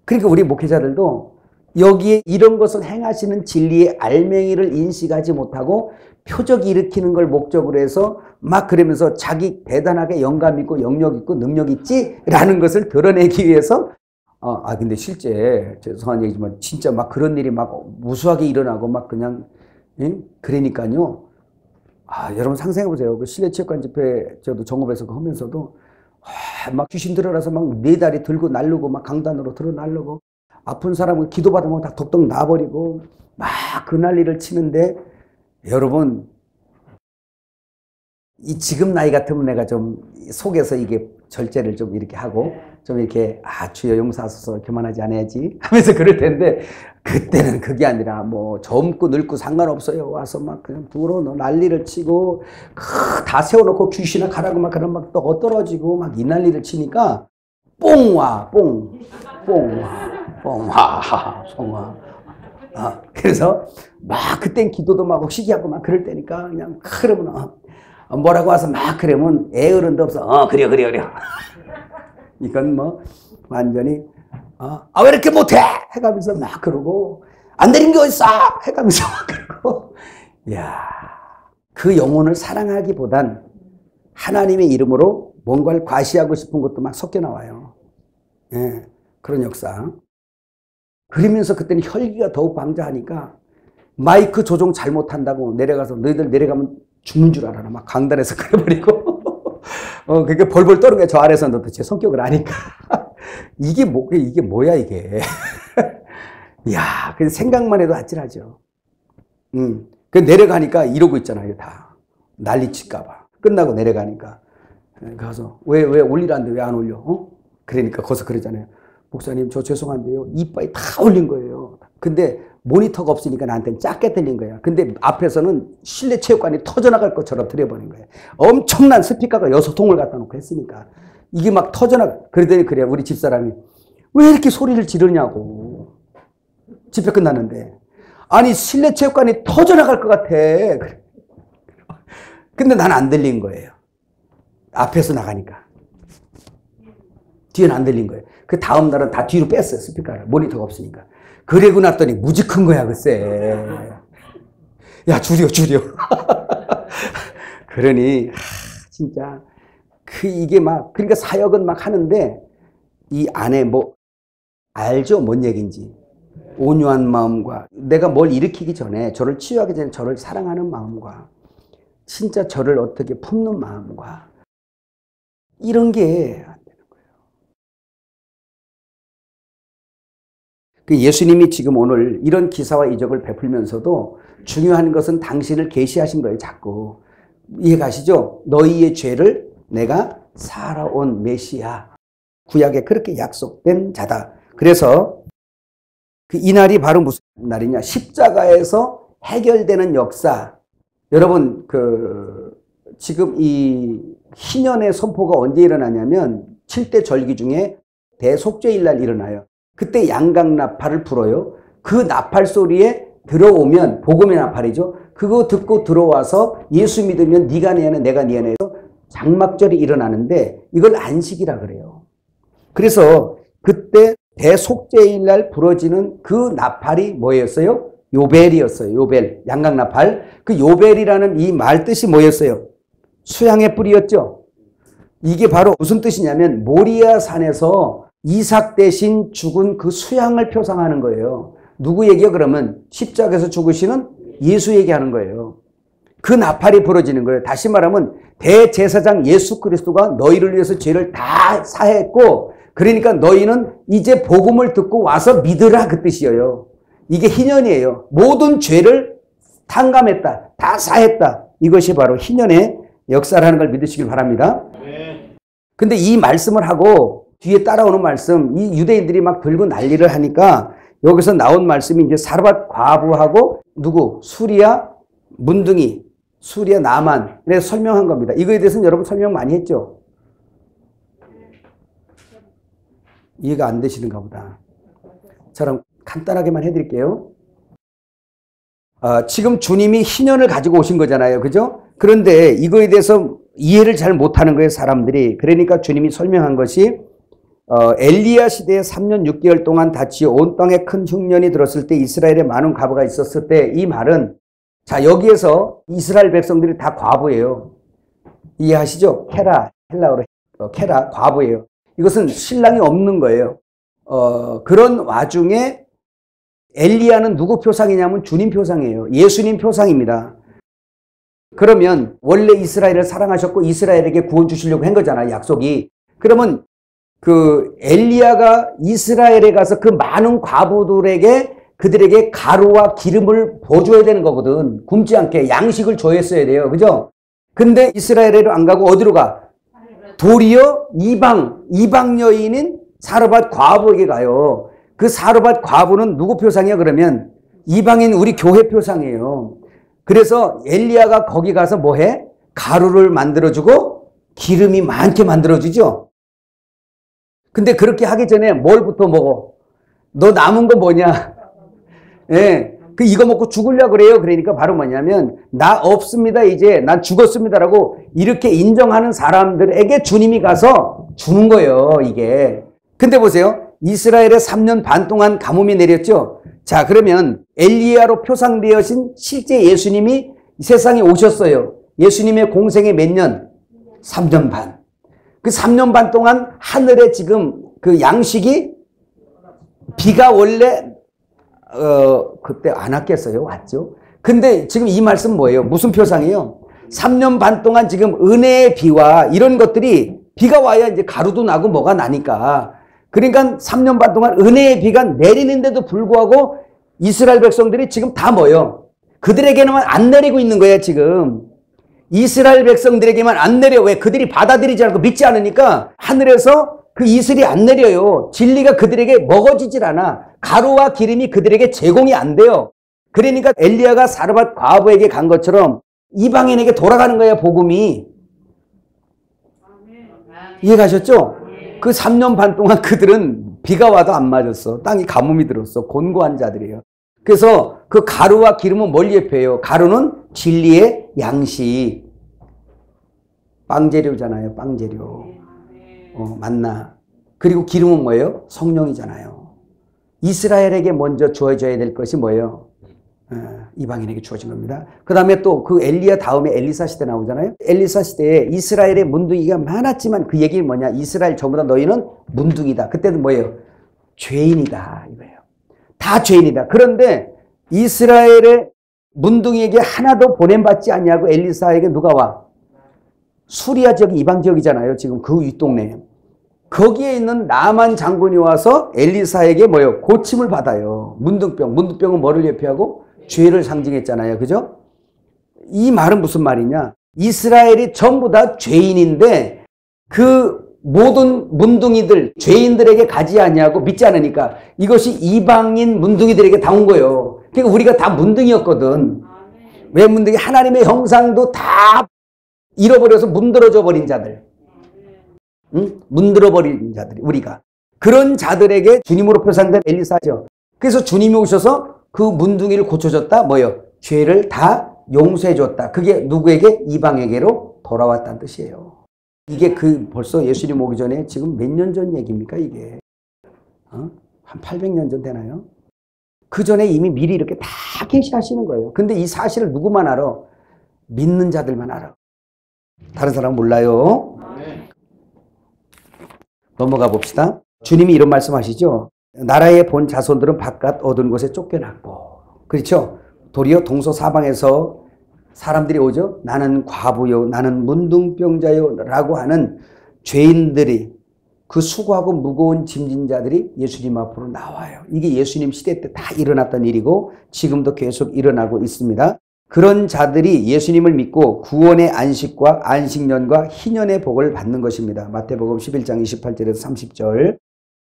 그러니까 우리 목회자들도 여기에 이런 것을 행하시는 진리의 알맹이를 인식하지 못하고 표적 일으키는 걸 목적으로 해서 막 그러면서 자기 대단하게 영감 있고 영역 있고 능력 있지라는 것을 드러내기 위해서 근데 실제 죄송한 얘기지만 진짜 막 그런 일이 막 무수하게 일어나고 막 그냥 그러니까요. 여러분 상상해 보세요. 그 실내체육관 집회 저도 정읍에서 하면서도 막 귀신 들어라서 막 네 다리 들고 날르고 막 강단으로 들어 날르고 아픈 사람은 기도받으면 다 덕덕 나버리고 막 그 난리를 치는데 여러분 이 지금 나이 같으면 내가 좀 속에서 이게 절제를 좀 이렇게 하고 좀 이렇게 주여 용서하소서 교만하지 않아야지 하면서 그럴 텐데 그때는 그게 아니라 뭐 젊고 늙고 상관없어요. 와서 막 그냥 불어 난리를 치고 다 세워놓고 귀신아 가라고 막 그런 막 또 떨어지고 막 이 난리를 치니까 뽕와 뽕 뽕와 뽕와 뽕와 그래서 막 그땐 기도도 막 혹시기하고 막 그럴 때니까 그냥 그러면 뭐라고 와서 막 그러면 애어른도 없어. 그래. 이건 뭐 완전히 왜 이렇게 못해? 해가면서 막 그러고 안 되는 게 어딨어? 해가면서 막 그러고 그 영혼을 사랑하기보단 하나님의 이름으로 뭔가를 과시하고 싶은 것도 막 섞여 나와요. 그런 역사. 그러면서 그때는 혈기가 더욱 방자하니까 마이크 조종 잘못한다고 내려가서 너희들 내려가면 죽는 줄 알아라. 막 강단에서 그래버리고. 그게 벌벌 떠는 거야. 저 아래서는 제 성격을 아니까. 이게 뭐야, 이게. 그 생각만 해도 아찔하죠. 그 내려가니까 이러고 있잖아요, 다. 난리 칠까봐. 끝나고 내려가니까. 가서, 왜 올리라는데 왜 안 올려? 그러니까 거기서 그러잖아요. 목사님, 저 죄송한데요. 이빨이 다 올린 거예요. 근데 모니터가 없으니까 나한테는 작게 들린 거야. 근데 앞에서는 실내 체육관이 터져나갈 것처럼 들려버린 거예요. 엄청난 스피커가 6통을 갖다 놓고 했으니까. 이게 막 그러더니 그래. 우리 집사람이 왜 이렇게 소리를 지르냐고. 집회 끝났는데. 아니, 실내 체육관이 터져나갈 것 같아. 근데 난 안 들린 거예요. 앞에서 나가니까. 뒤에는 안 들린 거예요. 그 다음 날은 다 뒤로 뺐어요. 스피커를. 모니터가 없으니까. 그러고 났더니 무지 큰 거야, 글쎄. 야, 줄여. 그러니, 진짜. 이게 막, 그러니까 사역은 막 하는데, 이 안에 알죠? 뭔 얘기인지. 온유한 마음과, 내가 뭘 일으키기 전에, 저를 치유하기 전에 저를 사랑하는 마음과, 진짜 저를 어떻게 품는 마음과, 이런 게 안 되는 거예요. 예수님이 지금 오늘 이런 기사와 이적을 베풀면서도 중요한 것은 당신을 계시하신 거예요, 자꾸. 이해가시죠? 너희의 죄를 내가 살아온 메시아. 구약에 그렇게 약속된 자다. 그래서 이 날이 바로 무슨 날이냐? 십자가에서 해결되는 역사. 여러분, 지금 이 희년의 선포가 언제 일어나냐면 7대 절기 중에 대속죄일 날 일어나요. 그때 양강나팔을 불어요. 그 나팔 소리에 들어오면 복음의 나팔이죠. 그거 듣고 들어와서 예수 믿으면 네가 내 안에 내가 네 안에 해서 장막절이 일어나는데 이걸 안식이라 그래요. 그래서 그때 대속죄일 날 부러지는 그 나팔이 뭐였어요? 요벨이었어요. 요벨, 양강나팔. 그 요벨이라는 이 말 뜻이 뭐였어요? 수양의 뿌리였죠. 이게 바로 무슨 뜻이냐면 모리아 산에서 이삭 대신 죽은 그 수양을 표상하는 거예요. 누구 얘기요? 그러면 십자가에서 죽으시는 예수 얘기하는 거예요. 그 나팔이 부러지는 거예요. 다시 말하면 대제사장 예수 그리스도가 너희를 위해서 죄를 다 사했고 그러니까 너희는 이제 복음을 듣고 와서 믿으라 그 뜻이에요. 이게 희년이에요. 모든 죄를 탕감했다. 다 사했다. 이것이 바로 희년의 역사라는 걸 믿으시길 바랍니다. 근데 이 말씀을 하고 뒤에 따라오는 말씀, 이 유대인들이 막 들고 난리를 하니까 여기서 나온 말씀이 이제 사르밧 과부하고 누구? 수리아 문둥이 수리아, 나만. 그래서 설명한 겁니다. 이거에 대해서는 여러분 설명 많이 했죠? 이해가 안 되시는가 보다. 저랑 간단하게만 해드릴게요. 지금 주님이 희년을 가지고 오신 거잖아요. 그죠? 그런데 이거에 대해서 이해를 잘 못하는 거예요, 사람들이. 그러니까 주님이 설명한 것이 엘리야 시대에 3년 6개월 동안 다치어 온 땅에 큰 흉년이 들었을 때 이스라엘에 많은 과부가 있었을 때 이 말은 자 여기에서 이스라엘 백성들이 다 과부예요. 이해하시죠? 케라, 헬라어로 케라, 과부예요. 이것은 신랑이 없는 거예요. 그런 와중에 엘리야는 누구 표상이냐면 주님 표상이에요. 예수님 표상입니다. 그러면 원래 이스라엘을 사랑하셨고 이스라엘에게 구원 주시려고 한 거잖아요. 약속이. 그러면 그 엘리야가 이스라엘에 가서 그 많은 과부들에게 그들에게 가루와 기름을 부어줘야 되는 거거든. 굶지 않게 양식을 줘야 돼요. 그죠? 근데 이스라엘에로 안 가고 어디로 가? 도리어 이방 여인인 사르밧 과부에게 가요. 그 사르밧 과부는 누구 표상이야 그러면? 이방인 우리 교회 표상이에요. 그래서 엘리야가 거기 가서 뭐 해? 가루를 만들어주고 기름이 많게 만들어주죠. 근데 그렇게 하기 전에 뭘부터 먹어? 너 남은 거 뭐냐? 예. 이거 먹고 죽으려고 그래요. 그러니까 바로 뭐냐면, 나 없습니다. 이제 난 죽었습니다라고 이렇게 인정하는 사람들에게 주님이 가서 주는 거예요. 이게. 근데 보세요. 이스라엘에 3년 반 동안 가뭄이 내렸죠. 자, 그러면 엘리야로 표상되어진 실제 예수님이 세상에 오셨어요. 예수님의 공생애 몇 년? 3년 반. 그 3년 반 동안 하늘에 지금 그 양식이 비가 원래 그때 안 왔겠어요? 왔죠? 근데 지금 이 말씀 뭐예요? 무슨 표상이에요? 3년 반 동안 지금 은혜의 비와 이런 것들이 비가 와야 이제 가루도 나고 뭐가 나니까. 그러니까 3년 반 동안 은혜의 비가 내리는데도 불구하고 이스라엘 백성들이 지금 다 뭐예요? 그들에게는 안 내리고 있는 거예요, 지금. 이스라엘 백성들에게만 안 내려. 왜? 그들이 받아들이지 않고 믿지 않으니까 하늘에서 그 이슬이 안 내려요. 진리가 그들에게 먹어지질 않아. 가루와 기름이 그들에게 제공이 안 돼요. 그러니까 엘리야가 사르밧 과부에게 간 것처럼 이방인에게 돌아가는 거예요, 복음이. 이해가셨죠? 그 3년 반 동안 그들은 비가 와도 안 맞았어. 땅이 가뭄이 들었어. 곤고한 자들이에요. 그래서 그 가루와 기름은 뭘 예표해요? 가루는 진리의 양식. 빵재료잖아요. 빵재료. 만나. 그리고 기름은 뭐예요? 성령이잖아요. 이스라엘에게 먼저 주어져야 될 것이 뭐예요? 이방인에게 주어진 겁니다. 그 다음에 또 그 엘리야 다음에 엘리사 시대 나오잖아요. 엘리사 시대에 이스라엘의 문둥이가 많았지만 그 얘기는 뭐냐? 이스라엘 전부 다 너희는 문둥이다. 그때는 뭐예요? 죄인이다. 이거예요. 다 죄인이다. 그런데 이스라엘의 문둥이에게 하나도 보냄받지 않냐고 엘리사에게 누가 와? 수리아 지역이 이방 지역이잖아요. 지금 그 윗동네에. 거기에 있는 나만 장군이 와서 엘리사에게 뭐예요? 고침을 받아요. 문둥병. 문둥병은 뭐를 예표하고? 죄를 상징했잖아요. 그죠? 이 말은 무슨 말이냐? 이스라엘이 전부 다 죄인인데 그 모든 문둥이들, 죄인들에게 가지 않냐고 믿지 않으니까 이것이 이방인 문둥이들에게 다 온 거예요. 그러니까 우리가 다 문둥이였거든. 왜 문둥이? 하나님의 형상도 다 잃어버려서 문드러져 버린 자들. 응? 문드러 버린 자들이 우리가. 그런 자들에게 주님으로 표상된 엘리사죠. 그래서 주님이 오셔서 그 문둥이를 고쳐줬다. 뭐예요? 죄를 다 용서해줬다. 그게 누구에게? 이방에게로 돌아왔다는 뜻이에요. 이게 벌써 예수님 오기 전에 지금 몇 년 전 얘기입니까 이게? 한 800년 전 되나요? 그 전에 이미 미리 이렇게 다 계시하시는 거예요. 근데 이 사실을 누구만 알아? 믿는 자들만 알아. 다른 사람은 몰라요. 넘어가 봅시다. 주님이 이런 말씀하시죠. 나라의 본 자손들은 바깥 어두운 곳에 쫓겨났고, 그렇죠? 도리어 동서사방에서 사람들이 오죠. 나는 과부요, 나는 문둥병자요 라고 하는 죄인들이, 그 수고하고 무거운 짐진 자들이 예수님 앞으로 나와요. 이게 예수님 시대 때 다 일어났던 일이고 지금도 계속 일어나고 있습니다. 그런 자들이 예수님을 믿고 구원의 안식과 안식년과 희년의 복을 받는 것입니다. 마태복음 11장 28절에서 30절.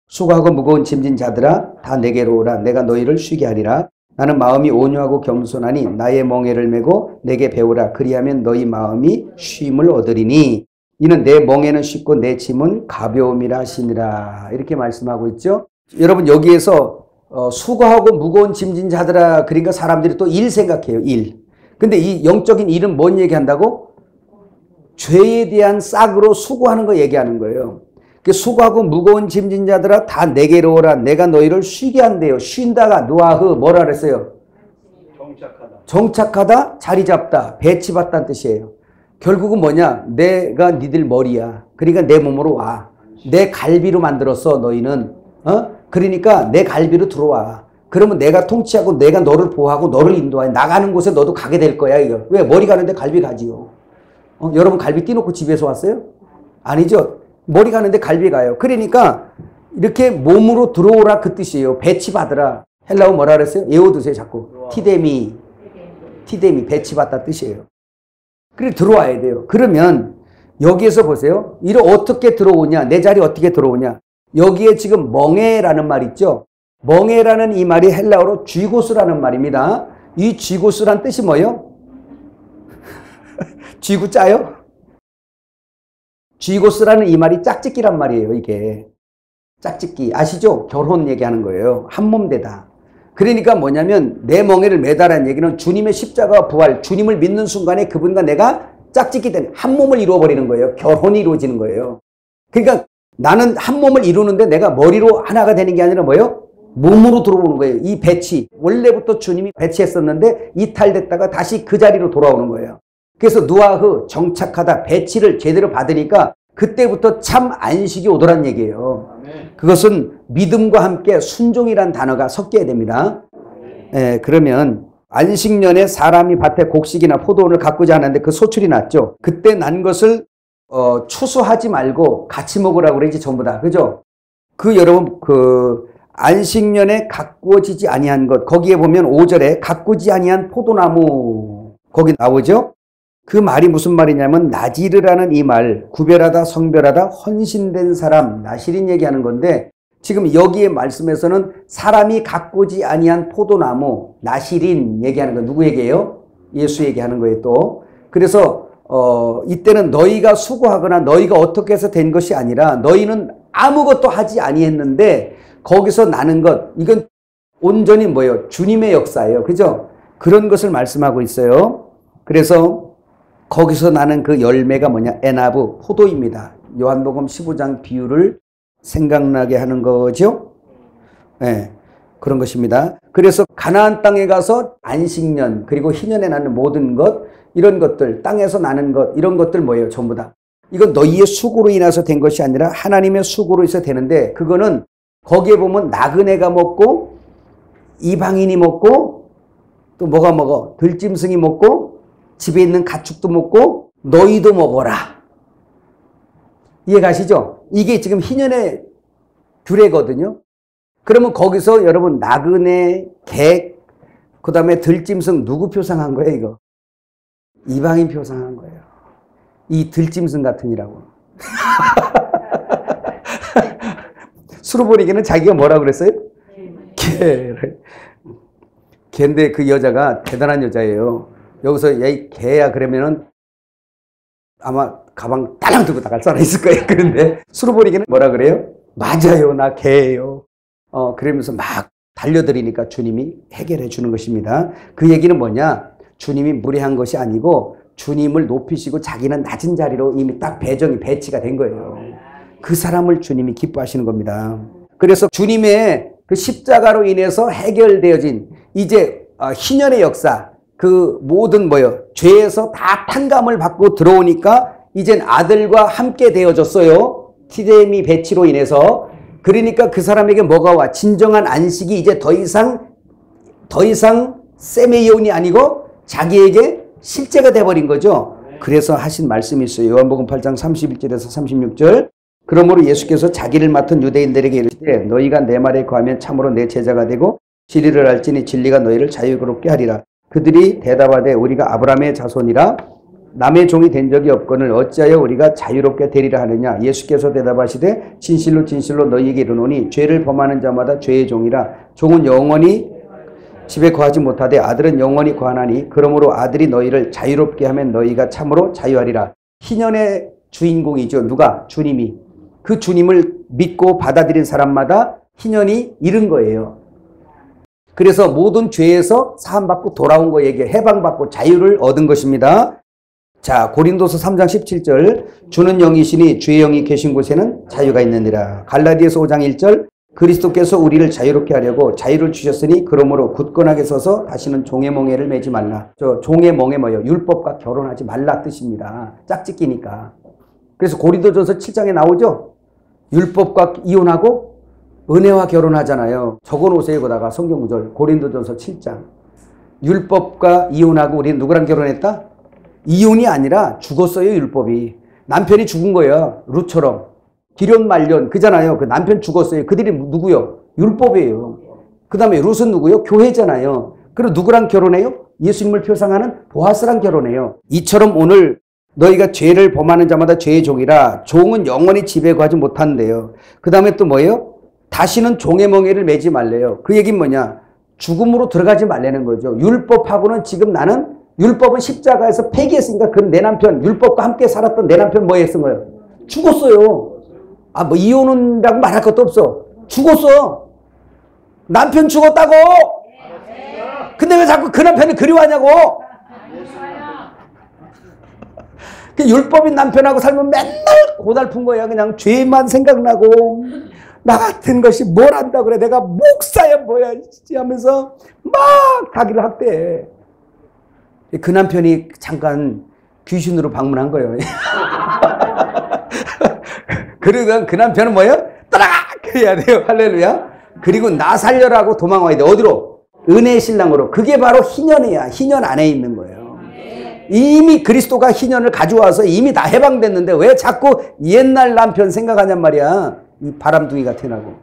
수고하고 무거운 짐진 자들아 다 내게로 오라. 내가 너희를 쉬게 하리라. 나는 마음이 온유하고 겸손하니 나의 멍에를 메고 내게 배우라. 그리하면 너희 마음이 쉼을 얻으리니 이는 내 멍에는 쉽고 내 짐은 가벼움이라 하시니라. 이렇게 말씀하고 있죠. 여러분 여기에서 수고하고 무거운 짐진 자들아, 그러니까 사람들이 또 일 생각해요. 일. 근데 이 영적인 일은 뭔 얘기한다고? 죄에 대한 싹으로 수고하는 거 얘기하는 거예요. 수고하고 무거운 짐진 자들아 다 내게로 오라. 내가 너희를 쉬게 한대요. 쉰다가 누아흐 뭐라 그랬어요? 정착하다, 자리 잡다, 배치받다는 뜻이에요. 결국은 뭐냐? 내가 니들 머리야. 그러니까 내 몸으로 와. 내 갈비로 만들었어 너희는. 그러니까 내 갈비로 들어와. 그러면 내가 통치하고 내가 너를 보호하고 너를 인도해. 나가는 곳에 너도 가게 될 거야. 이거. 왜? 머리 가는데 갈비 가지요. 여러분 갈비 띄놓고 집에서 왔어요? 아니죠. 머리 가는데 갈비 가요. 그러니까 이렇게 몸으로 들어오라 그 뜻이에요. 배치받으라. 헬라어 뭐라 그랬어요? 외워두세요 자꾸. 티데미. 배치받다 뜻이에요. 그래 들어와야 돼요. 그러면 여기에서 보세요. 이를 어떻게 들어오냐? 내 자리 어떻게 들어오냐? 여기에 지금 멍에라는 말 있죠? 멍에라는 이 말이 헬라어로 쥐고스라는 말입니다. 이 쥐고스란 뜻이 뭐예요? 쥐고 짜요? 쥐고스라는 이 말이 짝짓기란 말이에요. 이게 짝짓기 아시죠? 결혼 얘기하는 거예요. 한몸되다. 그러니까 뭐냐면 내 멍에를 매다라는 얘기는 주님의 십자가와 부활, 주님을 믿는 순간에 그분과 내가 짝짓기 된 한 몸을 이루어버리는 거예요. 결혼이 이루어지는 거예요. 그러니까 나는 한 몸을 이루는데 내가 머리로 하나가 되는 게 아니라 뭐예요? 몸으로 들어오는 거예요. 이 배치. 원래부터 주님이 배치했었는데 이탈됐다가 다시 그 자리로 돌아오는 거예요. 그래서 누아흐 정착하다 배치를 제대로 받으니까 그때부터 참 안식이 오더란 얘기예요. 그것은 믿음과 함께 순종이란 단어가 섞여야 됩니다. 그러면 안식년에 사람이 밭에 곡식이나 포도원을 가꾸지 않았는데 그 소출이 났죠. 그때 난 것을 추수하지 말고 같이 먹으라고 그러지 전부 다. 그죠? 여러분 안식년에 가꾸어지지 아니한 것 거기에 보면 5절에 가꾸지 아니한 포도나무 거기 나오죠? 그 말이 무슨 말이냐면 나지르라는 이 말 구별하다 성별하다 헌신된 사람 나시린 얘기하는 건데 지금 여기에 말씀에서는 사람이 가꾸지 아니한 포도나무 나시린 얘기하는 거 누구 얘기예요? 예수 얘기하는 거예요 또. 그래서 이때는 너희가 수고하거나 너희가 어떻게 해서 된 것이 아니라 너희는 아무것도 하지 아니했는데 거기서 나는 것 이건 온전히 뭐예요? 주님의 역사예요. 그죠? 그런 것을 말씀하고 있어요. 그래서 거기서 나는 그 열매가 뭐냐? 에나브, 포도입니다. 요한복음 15장 비유를 생각나게 하는 거죠. 네, 그런 것입니다. 그래서 가나안 땅에 가서 안식년 그리고 희년에 나는 모든 것 이런 것들 땅에서 나는 것 이런 것들 뭐예요? 전부 다. 이건 너희의 수고로 인해서 된 것이 아니라 하나님의 수고로 인해서 되는데 그거는 거기에 보면 나그네가 먹고 이방인이 먹고 또 뭐가 먹어? 들짐승이 먹고 집에 있는 가축도 먹고 너희도 먹어라. 이해가시죠? 이게 지금 희년의 규례거든요. 그러면 거기서 여러분 나그네, 객, 그 다음에 들짐승 누구 표상한 거예요 이거? 이방인 표상한 거예요. 이 들짐승 같으니라고. 수르보니게는 자기가 뭐라고 그랬어요? 개인데 그 여자가 대단한 여자예요. 여기서 야 개야 그러면은 아마 가방 딸랑 들고 나갈 사람 있을 거예요. 그런데 수르보니게는 뭐라 그래요? 맞아요, 나 개예요. 그러면서 막 달려들이니까 주님이 해결해 주는 것입니다. 그 얘기는 뭐냐? 주님이 무례한 것이 아니고 주님을 높이시고 자기는 낮은 자리로 이미 딱 배치가 된 거예요. 그 사람을 주님이 기뻐하시는 겁니다. 그래서 주님의 그 십자가로 인해서 해결되어진 이제 희년의 역사 그 모든 죄에서 다 탕감을 받고 들어오니까 이젠 아들과 함께 되어졌어요. 티데미 배치로 인해서. 그러니까 그 사람에게 뭐가 와? 진정한 안식이 이제 더 이상 세메이온이 아니고 자기에게 실제가 돼버린 거죠. 그래서 하신 말씀이 있어요. 요한복음 8장 31절에서 36절. 그러므로 예수께서 자기를 맡은 유대인들에게 이르시되 너희가 내 말에 거하면 참으로 내 제자가 되고 진리를 알지니 진리가 너희를 자유롭게 하리라. 그들이 대답하되 우리가 아브라함의 자손이라 남의 종이 된 적이 없거늘 어찌하여 우리가 자유롭게 되리라 하느냐. 예수께서 대답하시되 진실로 진실로 너희에게 이르노니 죄를 범하는 자마다 죄의 종이라. 종은 영원히 집에 거하지 못하되 아들은 영원히 거하나니 그러므로 아들이 너희를 자유롭게 하면 너희가 참으로 자유하리라. 희년의 주인공이죠. 누가? 주님이. 그 주님을 믿고 받아들인 사람마다 희년이 이른 거예요. 그래서 모든 죄에서 사함받고 돌아온 거 얘기해. 해방받고 자유를 얻은 것입니다. 자, 고린도서 3장 17절 주는 영이시니 주의 영이 계신 곳에는 자유가 있느니라. 갈라디아서 5장 1절 그리스도께서 우리를 자유롭게 하려고 자유를 주셨으니 그러므로 굳건하게 서서 다시는 종의 멍에를 매지 말라. 저 종의 멍에 뭐예요? 율법과 결혼하지 말라 뜻입니다. 짝짓기니까. 그래서 고린도전서 7장에 나오죠. 율법과 이혼하고 은혜와 결혼하잖아요. 적어놓으세요. 거다가 성경구절 고린도전서 7장. 율법과 이혼하고 우리는 누구랑 결혼했다? 이혼이 아니라 죽었어요. 율법이. 남편이 죽은 거예요. 룻처럼. 기련 말년 그잖아요. 그 남편 죽었어요. 그들이 누구요? 율법이에요. 그 다음에 룻은 누구요? 교회잖아요. 그리고 누구랑 결혼해요? 예수님을 표상하는 보아스랑 결혼해요. 이처럼 오늘 너희가 죄를 범하는 자마다 죄의 종이라 종은 영원히 집에 가지 못한대요. 그 다음에 또 뭐예요? 다시는 종의 멍에를 매지 말래요. 그 얘기는 뭐냐? 죽음으로 들어가지 말라는 거죠. 율법하고는 지금 나는 율법은 십자가에서 폐기했으니까 그럼 내 남편 율법과 함께 살았던 내 남편 뭐 했은 거예요? 죽었어요. 아, 뭐 이혼이라고 말할 것도 없어. 죽었어. 남편 죽었다고. 근데 왜 자꾸 그 남편을 그리워하냐고. 그 율법인 남편하고 살면 맨날 고달픈 거야. 그냥 죄만 생각나고 나 같은 것이 뭘 한다 그래. 내가 목사야 뭐야 하면서 막 자기를 학대해. 그 남편이 잠깐 귀신으로 방문한 거예요. 그러면 그 남편은 뭐예요? 따라가! 그래야 돼요. 할렐루야. 그리고 나 살려라고 도망와야 돼. 어디로? 은혜의 신랑으로. 그게 바로 희년이야. 희년 안에 있는 거예요. 이미 그리스도가 희년을 가져와서 이미 다 해방됐는데 왜 자꾸 옛날 남편 생각하냔 말이야. 이 바람둥이 같아나고.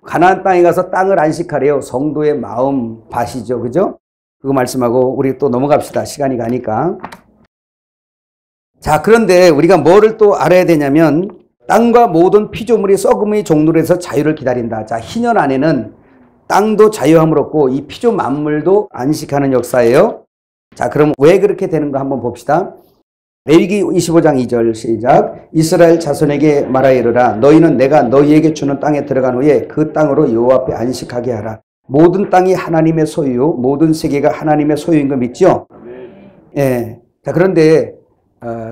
가나안 땅에 가서 땅을 안식하래요. 성도의 마음 밭이죠. 그죠? 그거 말씀하고 우리 또 넘어갑시다. 시간이 가니까. 자, 그런데 우리가 뭐를 또 알아야 되냐면 땅과 모든 피조물이 썩음의 종로에서 자유를 기다린다. 자, 희년 안에는 땅도 자유함을 얻고 이 피조 만물도 안식하는 역사예요. 자, 그럼 왜 그렇게 되는가 한번 봅시다. 레위기 25장 2절 시작. 이스라엘 자손에게 말하여 이르라. 너희는 내가 너희에게 주는 땅에 들어간 후에 그 땅으로 여호와 앞에 안식하게 하라. 모든 땅이 하나님의 소유, 모든 세계가 하나님의 소유인 거 믿죠? 예. 자, 그런데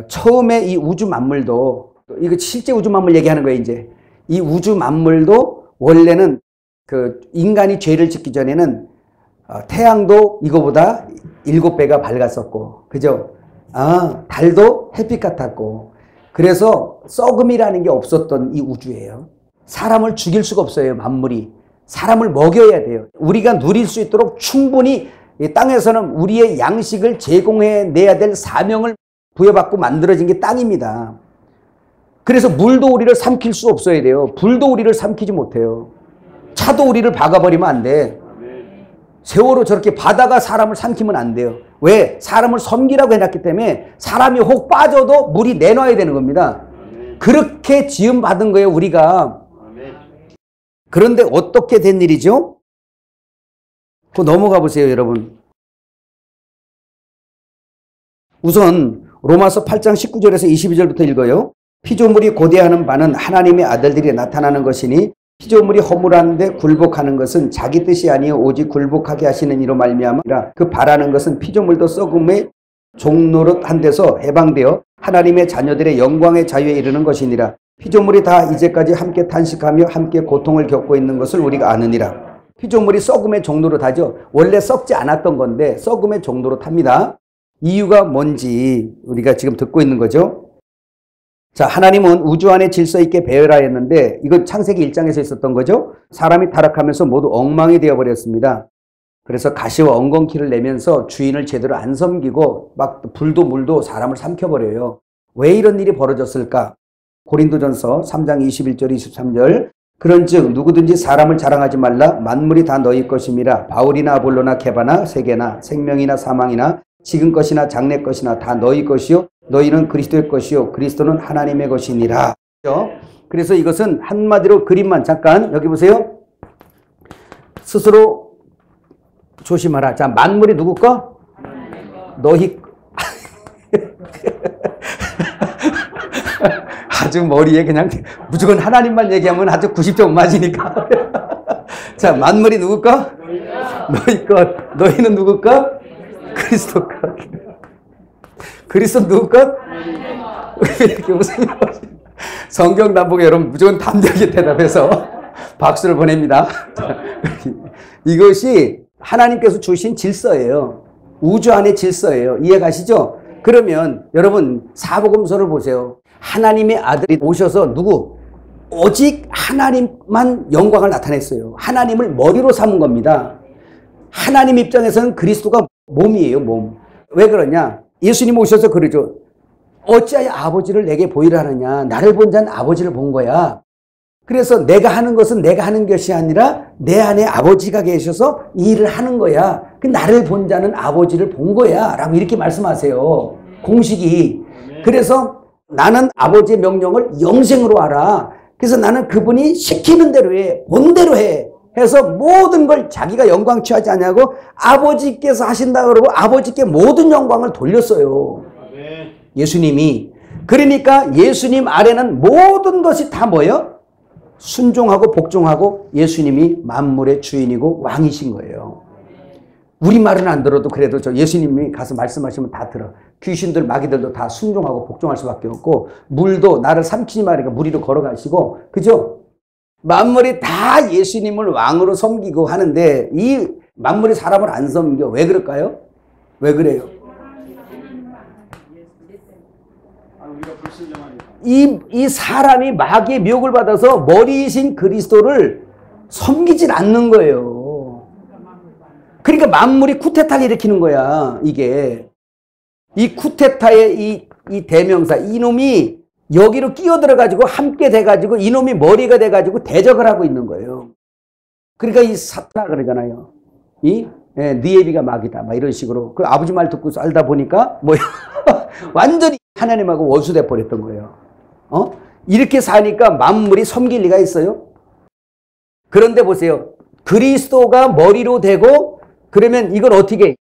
처음에 이 우주 만물도 이거 실제 우주 만물 얘기하는 거예요. 이제 이 우주 만물도 원래는 그 인간이 죄를 짓기 전에는 태양도 이거보다 7배가 밝았었고, 그죠? 달도 햇빛 같았고, 그래서 썩음이라는 게 없었던 이 우주예요. 사람을 죽일 수가 없어요. 만물이 사람을 먹여야 돼요. 우리가 누릴 수 있도록 충분히 이 땅에서는 우리의 양식을 제공해내야 될 사명을 부여받고 만들어진 게 땅입니다. 그래서 물도 우리를 삼킬 수 없어야 돼요. 불도 우리를 삼키지 못해요. 차도 우리를 박아버리면 안 돼. 세월호 저렇게 바다가 사람을 삼키면 안 돼요. 왜? 사람을 섬기라고 해놨기 때문에 사람이 혹 빠져도 물이 내놔야 되는 겁니다. 그렇게 지음받은 거예요, 우리가. 그런데 어떻게 된 일이죠? 그거 넘어가 보세요, 여러분. 우선 로마서 8장 19절에서 22절부터 읽어요. 피조물이 고대하는 바는 하나님의 아들들이 나타나는 것이니 피조물이 허물하는데 굴복하는 것은 자기 뜻이 아니요 오직 굴복하게 하시는 이로 말미암아 그 바라는 것은 피조물도 썩음의 종노릇한 데서 해방되어 하나님의 자녀들의 영광의 자유에 이르는 것이니라. 피조물이 다 이제까지 함께 탄식하며 함께 고통을 겪고 있는 것을 우리가 아느니라. 피조물이 썩음의 종노릇하죠. 원래 썩지 않았던 건데 썩음의 종노릇합니다. 이유가 뭔지 우리가 지금 듣고 있는 거죠. 자, 하나님은 우주 안에 질서 있게 배열하 했는데 이건 창세기 1장에서 있었던 거죠. 사람이 타락하면서 모두 엉망이 되어버렸습니다. 그래서 가시와 엉겅퀴를 내면서 주인을 제대로 안 섬기고 막 불도 물도 사람을 삼켜버려요. 왜 이런 일이 벌어졌을까? 고린도전서 3장 21절 23절 그런즉 누구든지 사람을 자랑하지 말라. 만물이 다 너희 것임이라. 바울이나 아볼로나 케바나 세계나 생명이나 사망이나 지금 것이나 장래 것이나 다 너희 것이요 너희는 그리스도의 것이요 그리스도는 하나님의 것이니라. 그래서 이것은 한마디로 그림만 잠깐 여기 보세요. 스스로 조심하라. 자, 만물이 누구 거? 너희 아주 머리에 그냥 무조건 하나님만 얘기하면 아주 90점 맞으니까. 자, 만물이 누구 거? 너희 것. 너희는 누구 것? 그리스도 것. 그리스도 누구 것? 왜 이렇게 웃으세요? 성경 단복에 여러분 무조건 담대하게 대답해서 박수를 보냅니다. 이것이 하나님께서 주신 질서예요. 우주 안의 질서예요. 이해가시죠? 그러면 여러분 사복음서를 보세요. 하나님의 아들이 오셔서 누구? 오직 하나님만 영광을 나타냈어요. 하나님을 머리로 삼은 겁니다. 하나님 입장에서는 그리스도가 몸이에요. 몸. 왜 그러냐? 예수님 오셔서 그러죠. 어찌하여 아버지를 내게 보이라 하느냐. 나를 본 자는 아버지를 본 거야. 그래서 내가 하는 것은 내가 하는 것이 아니라 내 안에 아버지가 계셔서 이 일을 하는 거야. 그 나를 본 자는 아버지를 본 거야. 라고 이렇게 말씀하세요. 공식이. 그래서 나는 아버지의 명령을 영생으로 알아. 그래서 나는 그분이 시키는 대로 해. 본 대로 해. 해서 모든 걸 자기가 영광 취하지 않냐고 아버지께서 하신다 그러고 아버지께 모든 영광을 돌렸어요. 예수님이. 그러니까 예수님 아래는 모든 것이 다 뭐예요? 순종하고 복종하고 예수님이 만물의 주인이고 왕이신 거예요. 우리 말은 안 들어도 그래도 저 예수님이 가서 말씀하시면 다 들어. 귀신들 마귀들도 다 순종하고 복종할 수밖에 없고 물도 나를 삼키지 말으니까 물 위로 걸어가시고 그죠? 만물이 다 예수님을 왕으로 섬기고 하는데 이 만물이 사람을 안 섬겨. 왜 그럴까요? 왜 그래요? 이 사람이 마귀의 미혹을 받아서 머리이신 그리스도를 섬기질 않는 거예요. 그러니까 만물이 쿠데타를 일으키는 거야. 이게 이 쿠데타의 이 대명사 이놈이 여기로 끼어들어가지고 함께 돼가지고 이놈이 머리가 돼가지고 대적을 하고 있는 거예요. 그러니까 이 사탄아 그러잖아요. 니에비가 마귀다. 막 이런 식으로. 그 아버지 말 듣고 살다 보니까 뭐야 완전히 하나님하고 원수돼 버렸던 거예요. 이렇게 사니까 만물이 섬길 리가 있어요? 그런데 보세요. 그리스도가 머리로 되고 그러면 이걸 어떻게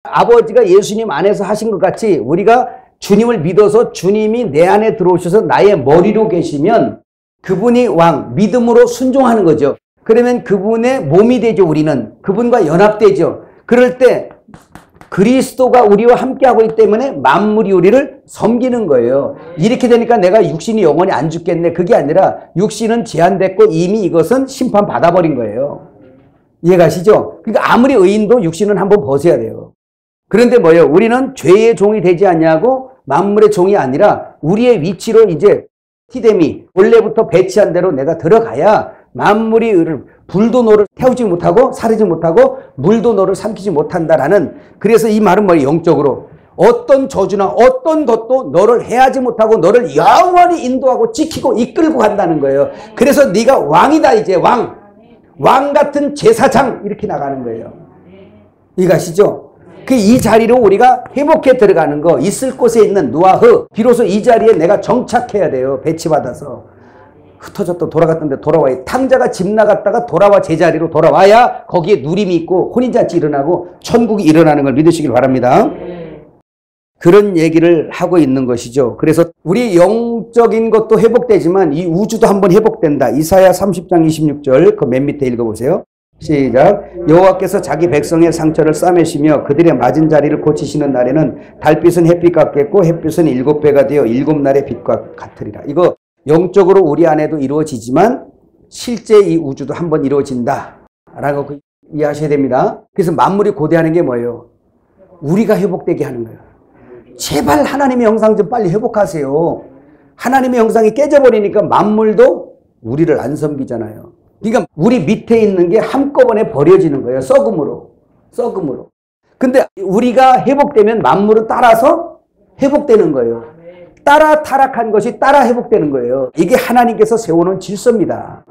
아버지가 예수님 안에서 하신 것 같이 우리가 주님을 믿어서 주님이 내 안에 들어오셔서 나의 머리로 계시면 그분이 왕, 믿음으로 순종하는 거죠. 그러면 그분의 몸이 되죠. 우리는 그분과 연합되죠. 그럴 때 그리스도가 우리와 함께하고 있기 때문에 만물이 우리를 섬기는 거예요. 이렇게 되니까 내가 육신이 영원히 안 죽겠네. 그게 아니라 육신은 제한됐고 이미 이것은 심판받아버린 거예요. 이해가시죠? 그러니까 아무리 의인도 육신은 한번 벗어야 돼요. 그런데 뭐예요? 우리는 죄의 종이 되지 않냐고 만물의 종이 아니라 우리의 위치로 이제 티데미 원래부터 배치한 대로 내가 들어가야 만물이 불도 너를 태우지 못하고 사르지 못하고 물도 너를 삼키지 못한다라는 그래서 이 말은 뭐예요? 영적으로 어떤 저주나 어떤 것도 너를 해하지 못하고 너를 영원히 인도하고 지키고 이끌고 간다는 거예요. 그래서 네가 왕이다 이제 왕 같은 제사장 이렇게 나가는 거예요. 이해가시죠? 이 자리로 우리가 회복해 들어가는 거 있을 곳에 있는 누아흐 비로소 이 자리에 내가 정착해야 돼요. 배치받아서 흩어졌다 돌아갔던데 돌아와야 탕자가 집 나갔다가 돌아와 제자리로 돌아와야 거기에 누림이 있고 혼인잔치 일어나고 천국이 일어나는 걸 믿으시길 바랍니다. 그런 얘기를 하고 있는 것이죠. 그래서 우리 영적인 것도 회복되지만 이 우주도 한번 회복된다. 이사야 30장 26절 그 맨 밑에 읽어보세요. 시작. 여호와께서 자기 백성의 상처를 싸매시며 그들의 맞은 자리를 고치시는 날에는 달빛은 햇빛 같겠고 햇빛은 7배가 되어 7날의 빛과 같으리라. 이거 영적으로 우리 안에도 이루어지지만 실제 이 우주도 한번 이루어진다 라고 이해하셔야 됩니다. 그래서 만물이 고대하는 게 뭐예요? 우리가 회복되게 하는 거예요. 제발 하나님의 형상 좀 빨리 회복하세요. 하나님의 형상이 깨져버리니까 만물도 우리를 안 섬기잖아요. 그러니까 우리 밑에 있는 게 한꺼번에 버려지는 거예요. 썩음으로. 근데 우리가 회복되면 만물은 따라서 회복되는 거예요. 따라 타락한 것이 따라 회복되는 거예요. 이게 하나님께서 세워놓은 질서입니다.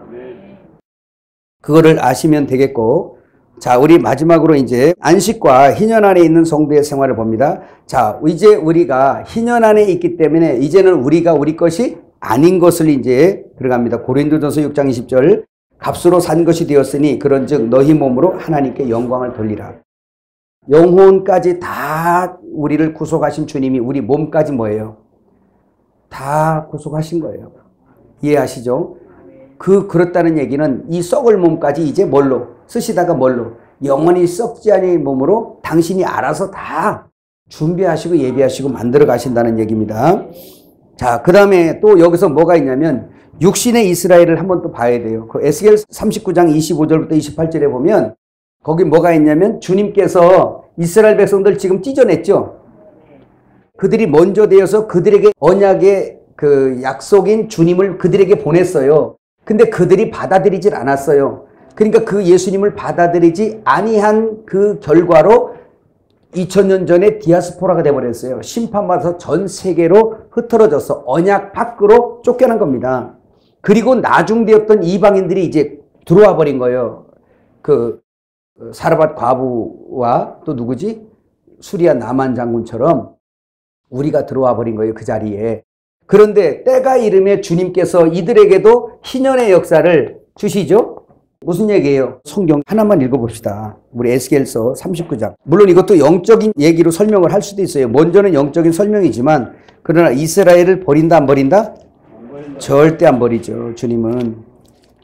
그거를 아시면 되겠고 자 우리 마지막으로 이제 안식과 희년 안에 있는 성도의 생활을 봅니다. 자 이제 우리가 희년 안에 있기 때문에 이제는 우리가 우리 것이 아닌 것을 이제 들어갑니다. 고린도전서 6장 20절 값으로 산 것이 되었으니 그런즉 너희 몸으로 하나님께 영광을 돌리라. 영혼까지 다 우리를 구속하신 주님이 우리 몸까지 뭐예요? 다 구속하신 거예요. 이해하시죠? 그렇다는 얘기는 이 썩을 몸까지 이제 뭘로? 쓰시다가 뭘로? 영원히 썩지 않은 몸으로 당신이 알아서 다 준비하시고 예비하시고 만들어 가신다는 얘기입니다. 자, 그 다음에 또 여기서 뭐가 있냐면 육신의 이스라엘을 한번 또 봐야 돼요. 그 에스겔 39장 25절부터 28절에 보면 거기 뭐가 있냐면 주님께서 이스라엘 백성들 지금 찢어냈죠. 그들이 먼저 되어서 그들에게 언약의 그 약속인 주님을 그들에게 보냈어요. 근데 그들이 받아들이질 않았어요. 그러니까 그 예수님을 받아들이지 아니한 그 결과로 2000년 전에 디아스포라가 돼버렸어요. 심판받아서 전 세계로 흩어져서 언약 밖으로 쫓겨난 겁니다. 그리고 나중되었던 이방인들이 이제 들어와 버린 거예요. 그 사르밧 과부와 또 누구지? 수리아 나만 장군처럼 우리가 들어와 버린 거예요. 그 자리에. 그런데 때가 이르매 주님께서 이들에게도 희년의 역사를 주시죠. 무슨 얘기예요? 성경 하나만 읽어봅시다. 우리 에스겔서 39장. 물론 이것도 영적인 얘기로 설명을 할 수도 있어요. 먼저는 영적인 설명이지만 그러나 이스라엘을 버린다 안 버린다? 절대 안 버리죠. 주님은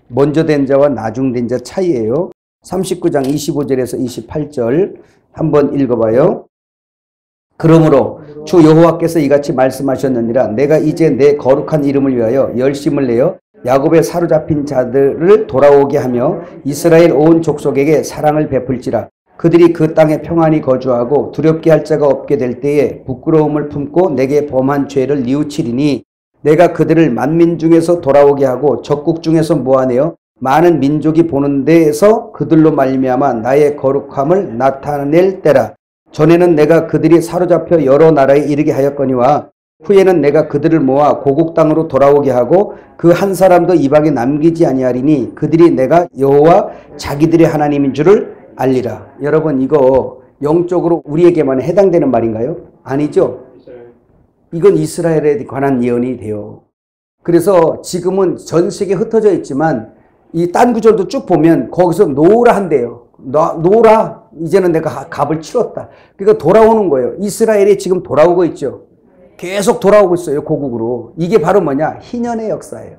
먼저 된 자와 나중된 자 차이예요. 39장 25절에서 28절 한번 읽어봐요. 그러므로 주 여호와께서 이같이 말씀하셨느니라. 내가 이제 내 거룩한 이름을 위하여 열심을 내어 야곱의 사로잡힌 자들을 돌아오게 하며 이스라엘 온 족속에게 사랑을 베풀지라. 그들이 그 땅에 평안히 거주하고 두렵게 할 자가 없게 될 때에 부끄러움을 품고 내게 범한 죄를 뉘우치리니 내가 그들을 만민 중에서 돌아오게 하고 적국 중에서 모아내어 많은 민족이 보는 데에서 그들로 말미암아 나의 거룩함을 나타낼 때라. 전에는 내가 그들이 사로잡혀 여러 나라에 이르게 하였거니와 후에는 내가 그들을 모아 고국 땅으로 돌아오게 하고 그 한 사람도 이방에 남기지 아니하리니 그들이 내가 여호와 자기들의 하나님인 줄을 알리라. 여러분 이거 영적으로 우리에게만 해당되는 말인가요? 아니죠. 이건 이스라엘에 관한 예언이 돼요. 그래서 지금은 전 세계에 흩어져 있지만 이 딴 구절도 쭉 보면 거기서 노라 한대요. 노라. 이제는 내가 값을 치렀다. 그러니까 돌아오는 거예요. 이스라엘이 지금 돌아오고 있죠. 계속 돌아오고 있어요. 고국으로. 이게 바로 뭐냐? 희년의 역사예요.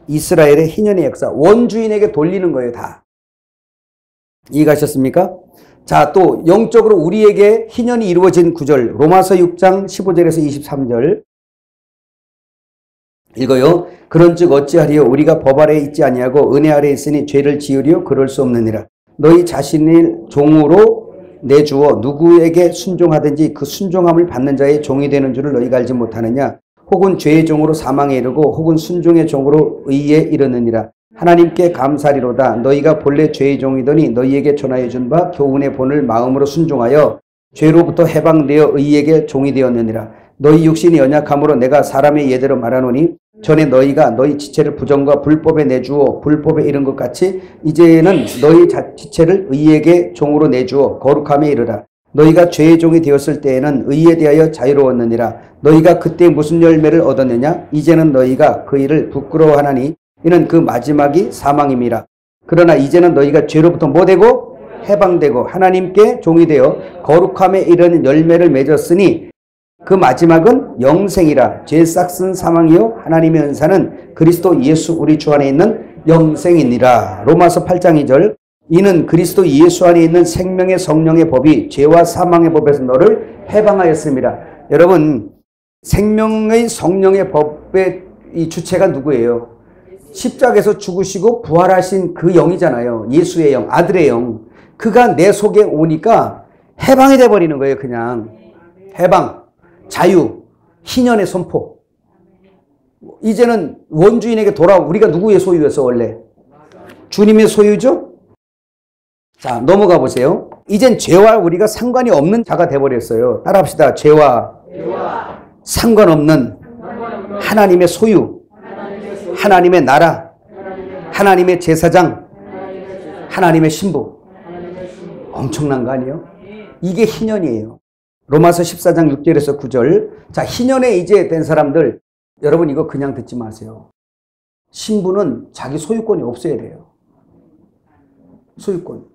이스라엘의 희년의 역사. 원주인에게 돌리는 거예요. 다. 이해가셨습니까? 자, 또 영적으로 우리에게 희년이 이루어진 구절 로마서 6장 15절에서 23절 읽어요. 그런즉 어찌하리요? 우리가 법 아래에 있지 아니하고 은혜 아래에 있으니 죄를 지으리요? 그럴 수 없느니라. 너희 자신을 종으로 내주어 누구에게 순종하든지 그 순종함을 받는 자의 종이 되는 줄을 너희가 알지 못하느냐? 혹은 죄의 종으로 사망에 이르고 혹은 순종의 종으로 의에 이르느니라. 하나님께 감사리로다. 너희가 본래 죄의 종이더니 너희에게 전하여 준 바 교훈의 본을 마음으로 순종하여 죄로부터 해방되어 의에게 종이 되었느니라. 너희 육신이 연약함으로 내가 사람의 예대로 말하노니 전에 너희가 너희 지체를 부정과 불법에 내주어 불법에 이른 것 같이 이제는 너희 지체를 의에게 종으로 내주어 거룩함에 이르라. 너희가 죄의 종이 되었을 때에는 의에 대하여 자유로웠느니라. 너희가 그때 무슨 열매를 얻었느냐? 이제는 너희가 그 일을 부끄러워하나니 이는 그 마지막이 사망임이라. 그러나 이제는 너희가 죄로부터 뭐 되고? 해방되고 하나님께 종이 되어 거룩함에 이르는 열매를 맺었으니 그 마지막은 영생이라. 죄 싹슨 사망이요 하나님의 은사는 그리스도 예수 우리 주 안에 있는 영생이니라. 로마서 8장 2절 이는 그리스도 예수 안에 있는 생명의 성령의 법이 죄와 사망의 법에서 너를 해방하였습니다. 여러분 생명의 성령의 법의 이 주체가 누구예요? 십자가에서 죽으시고 부활하신 그 영이잖아요. 예수의 영, 아들의 영. 그가 내 속에 오니까 해방이 돼버리는 거예요. 그냥 해방, 자유, 희년의 선포. 이제는 원주인에게 우리가 누구의 소유였어 원래? 주님의 소유죠? 자, 넘어가 보세요. 이젠 죄와 우리가 상관이 없는 자가 돼버렸어요. 따라합시다. 죄와 상관없는 하나님의 소유, 하나님의 나라, 하나님의 제사장, 하나님의 신부. 엄청난 거 아니에요? 이게 희년이에요. 로마서 14장 6절에서 9절. 자, 희년에 이제 된 사람들, 여러분 이거 그냥 듣지 마세요. 신부는 자기 소유권이 없어야 돼요. 소유권.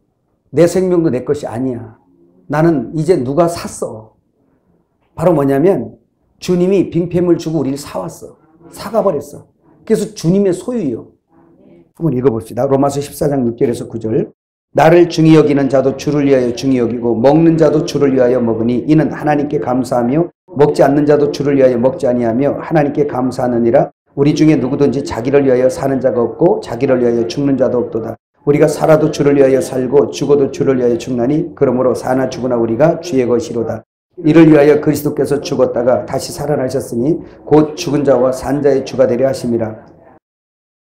내 생명도 내 것이 아니야. 나는 이제 누가 샀어. 바로 뭐냐면 주님이 빙패물 주고 우리를 사왔어. 사가버렸어. 그래서 주님의 소유요. 한번 읽어봅시다. 로마서 14장 6절에서 9절. 나를 중히 여기는 자도 주를 위하여 중히 여기고 먹는 자도 주를 위하여 먹으니 이는 하나님께 감사하며 먹지 않는 자도 주를 위하여 먹지 아니하며 하나님께 감사하느니라. 우리 중에 누구든지 자기를 위하여 사는 자가 없고 자기를 위하여 죽는 자도 없도다. 우리가 살아도 주를 위하여 살고 죽어도 주를 위하여 죽나니 그러므로 사나 죽으나 우리가 주의 것이로다. 이를 위하여 그리스도께서 죽었다가 다시 살아나셨으니 곧 죽은 자와 산 자의 주가 되려 하심이라.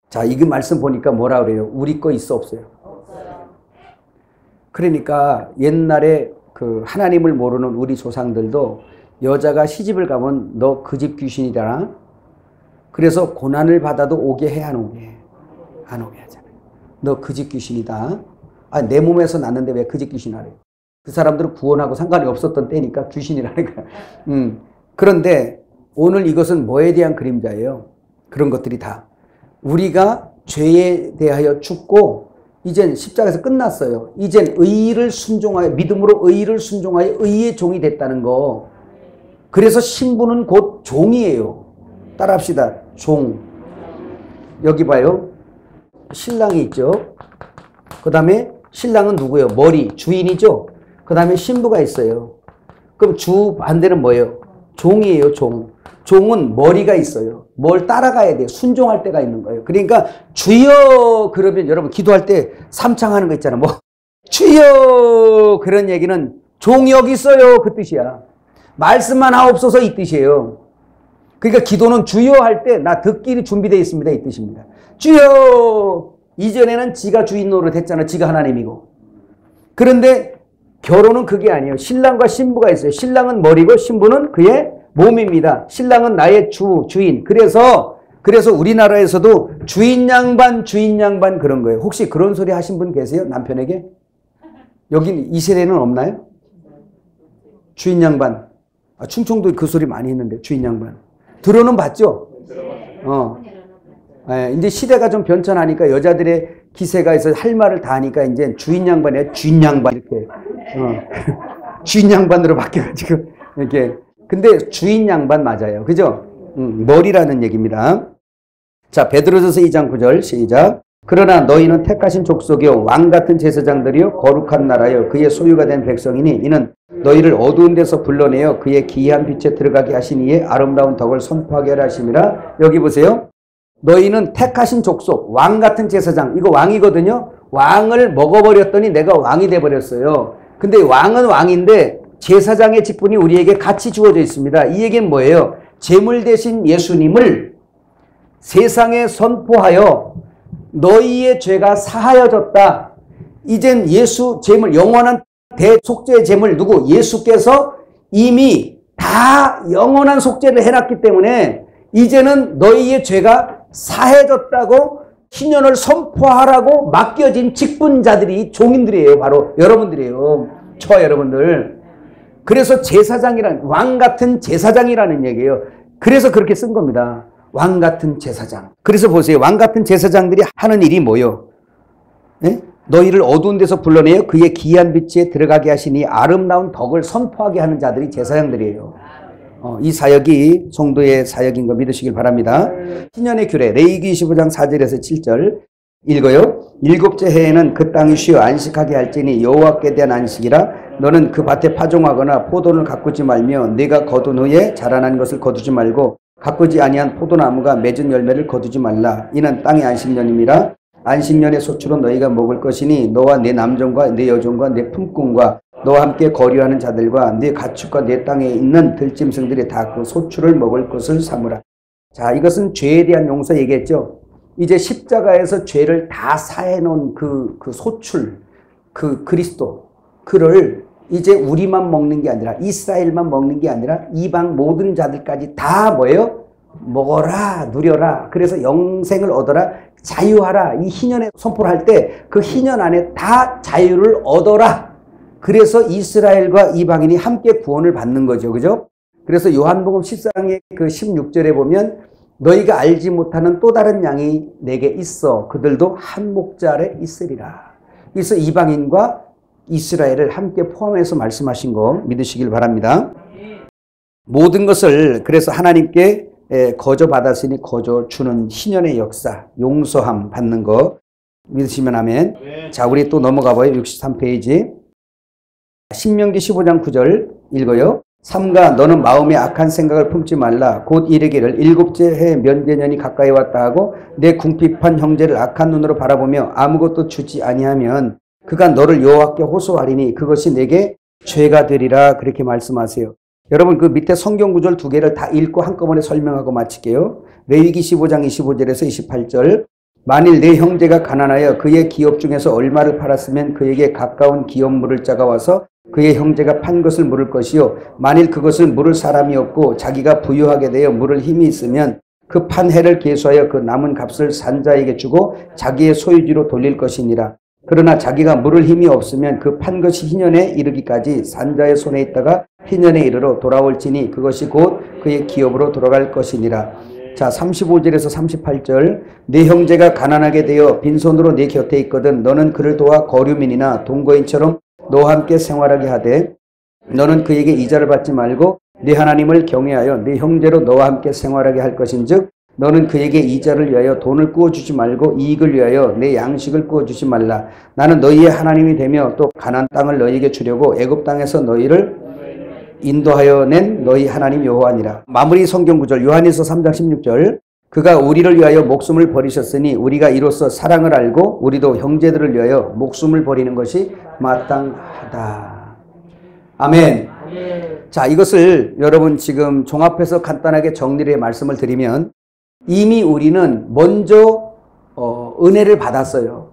자, 이 말씀 보니까 뭐라 그래요? 우리 거 있어 없어요? 그러니까 옛날에 그 하나님을 모르는 우리 조상들도 여자가 시집을 가면 너 그 집 귀신이잖아. 그래서 고난을 받아도 오게 해, 안 오게 해? 안 오게 하잖아요. 너 그 집 귀신이다. 아, 내 몸에서 났는데 왜 그 집 귀신 하래요? 그 사람들은 구원하고 상관이 없었던 때니까 귀신이라는 거야. 그런데 오늘 이것은 뭐에 대한 그림자예요? 그런 것들이 다. 우리가 죄에 대하여 죽고 이젠 십자가에서 끝났어요. 이젠 의를 순종하여 믿음으로 의를 순종하여 의의 종이 됐다는 거. 그래서 신부는 곧 종이에요. 따라합시다. 종. 여기 봐요. 신랑이 있죠. 그 다음에 신랑은 누구예요? 머리, 주인이죠. 그 다음에 신부가 있어요. 그럼 주 반대는 뭐예요? 종이에요. 종. 종은 머리가 있어요. 뭘 따라가야 돼요. 순종할 때가 있는 거예요. 그러니까 주여 그러면 여러분 기도할 때 삼창하는 거 있잖아요. 뭐 주여 그런 얘기는 종 여기 있어요 그 뜻이야. 말씀만 하옵소서 이 뜻이에요. 그러니까 기도는 주여 할 때 나 듣기를 준비되어 있습니다 이 뜻입니다. 주여. 이전에는 지가 주인 노릇 했잖아요. 지가 하나님이고. 그런데 결혼은 그게 아니에요. 신랑과 신부가 있어요. 신랑은 머리고 신부는 그의 몸입니다. 신랑은 나의 주인. 그래서 우리나라에서도 주인 양반 그런 거예요. 혹시 그런 소리 하신 분 계세요? 남편에게? 여기 이 세대는 없나요? 주인 양반. 아, 충청도 그 소리 많이 했는데 주인 양반. 들어는 봤죠? 이제 시대가 좀 변천하니까 여자들의 기세가 있어서 할 말을 다 하니까 이제 주인 양반이에요. 주인 양반 이렇게. 주인 양반으로 바뀌어가지고 이렇게. 근데 주인 양반 맞아요. 그죠? 머리라는 얘기입니다. 자, 베드로전서 2장 9절 시작. 그러나 너희는 택하신 족속이요 왕같은 제사장들이요 거룩한 나라요 그의 소유가 된 백성이니 이는 너희를 어두운 데서 불러내어 그의 기이한 빛에 들어가게 하신 이의 아름다운 덕을 선포하게 하라 하심이라. 여기 보세요. 너희는 택하신 족속, 왕같은 제사장. 이거 왕이거든요. 왕을 먹어버렸더니 내가 왕이 돼버렸어요. 근데 왕은 왕인데 제사장의 직분이 우리에게 같이 주어져 있습니다. 이 얘기는 뭐예요? 제물 대신 예수님을 세상에 선포하여 너희의 죄가 사하여졌다. 이젠 예수 제물, 영원한 대속죄의 제물 누구? 예수께서 이미 다 영원한 속죄를 해놨기 때문에 이제는 너희의 죄가 사해졌다고 신년을 선포하라고 맡겨진 직분자들이 종인들이에요. 바로 여러분들이에요. 저와 여러분들. 그래서 제사장이란 왕같은 제사장이라는 얘기예요. 그래서 그렇게 쓴 겁니다. 왕같은 제사장. 그래서 보세요. 왕같은 제사장들이 하는 일이 뭐요? 예? 너희를 어두운 데서 불러내어 그의 기이한 빛에 들어가게 하시니 아름다운 덕을 선포하게 하는 자들이 제사장들이에요. 이 사역이 성도의 사역인 거 믿으시길 바랍니다. 신년의 규례 레위기 25장 4절에서 7절 읽어요. 일곱째 해에는 그 땅이 쉬어 안식하게 할지니 여호와께 대한 안식이라. 너는 그 밭에 파종하거나 포도를 가꾸지 말며 네가 거둔 후에 자라난 것을 거두지 말고 가꾸지 아니한 포도나무가 맺은 열매를 거두지 말라. 이는 땅의 안식년임이라. 안식년의 소출은 너희가 먹을 것이니 너와 네 남종과 네 여종과 네 품꾼과 너와 함께 거류하는 자들과 네 가축과 네 땅에 있는 들짐승들이 다 그 소출을 먹을 것을 삼으라. 자, 이것은 죄에 대한 용서 얘기했죠. 이제 십자가에서 죄를 다 사해놓은 그 소출, 그 그리스도, 그를 이제 우리만 먹는 게 아니라 이스라엘만 먹는 게 아니라 이방 모든 자들까지 다 뭐예요? 먹어라, 누려라. 그래서 영생을 얻어라, 자유하라. 이 희년에 선포를 할 때 그 희년 안에 다 자유를 얻어라. 그래서 이스라엘과 이방인이 함께 구원을 받는 거죠. 그죠? 그래서 요한복음 14장의 그 16절에 보면 너희가 알지 못하는 또 다른 양이 내게 있어. 그들도 한 목자 아래 있으리라. 그래서 이방인과 이스라엘을 함께 포함해서 말씀하신 거 믿으시길 바랍니다. 모든 것을 그래서 하나님께 거저 받았으니 거저 주는 희년의 역사, 용서함 받는 거 믿으시면 아멘. 자, 우리 또 넘어가 봐요. 63페이지. 신명기 15장 9절 읽어요. 삼가 너는 마음에 악한 생각을 품지 말라. 곧 이르기를 일곱째 해 면제년이 가까이 왔다 하고 내 궁핍한 형제를 악한 눈으로 바라보며 아무것도 주지 아니하면 그가 너를 여호와께 호소하리니 그것이 내게 죄가 되리라. 그렇게 말씀하세요. 여러분 그 밑에 성경 구절 두 개를 다 읽고 한꺼번에 설명하고 마칠게요. 레위기 15장 25절에서 28절. 만일 내 형제가 가난하여 그의 기업 중에서 얼마를 팔았으면 그에게 가까운 기업 물을 자가 와서 그의 형제가 판 것을 물을 것이요 만일 그것을 물을 사람이 없고 자기가 부유하게 되어 물을 힘이 있으면 그 판 해를 계수하여 그 남은 값을 산자에게 주고 자기의 소유지로 돌릴 것이니라. 그러나 자기가 물을 힘이 없으면 그 판 것이 희년에 이르기까지 산자의 손에 있다가 희년에 이르러 돌아올지니 그것이 곧 그의 기업으로 돌아갈 것이니라. 자, 35절에서 38절. 내 형제가 가난하게 되어 빈손으로 내 곁에 있거든 너는 그를 도와 거류민이나 동거인처럼 너와 함께 생활하게 하되 너는 그에게 이자를 받지 말고 네 하나님을 경외하여 네 형제로 너와 함께 생활하게 할 것인즉 너는 그에게 이자를 위하여 돈을 꾸어주지 말고 이익을 위하여 내 양식을 꾸어주지 말라. 나는 너희의 하나님이 되며 또 가나안 땅을 너희에게 주려고 애굽 땅에서 너희를 인도하여 낸 너희 하나님 여호와니라. 마무리 성경 구절 요한일서 3장 16절. 그가 우리를 위하여 목숨을 버리셨으니 우리가 이로써 사랑을 알고 우리도 형제들을 위하여 목숨을 버리는 것이 마땅하다. 아멘. 자, 이것을 여러분 지금 종합해서 간단하게 정리를 해 말씀을 드리면 이미 우리는 먼저 은혜를 받았어요.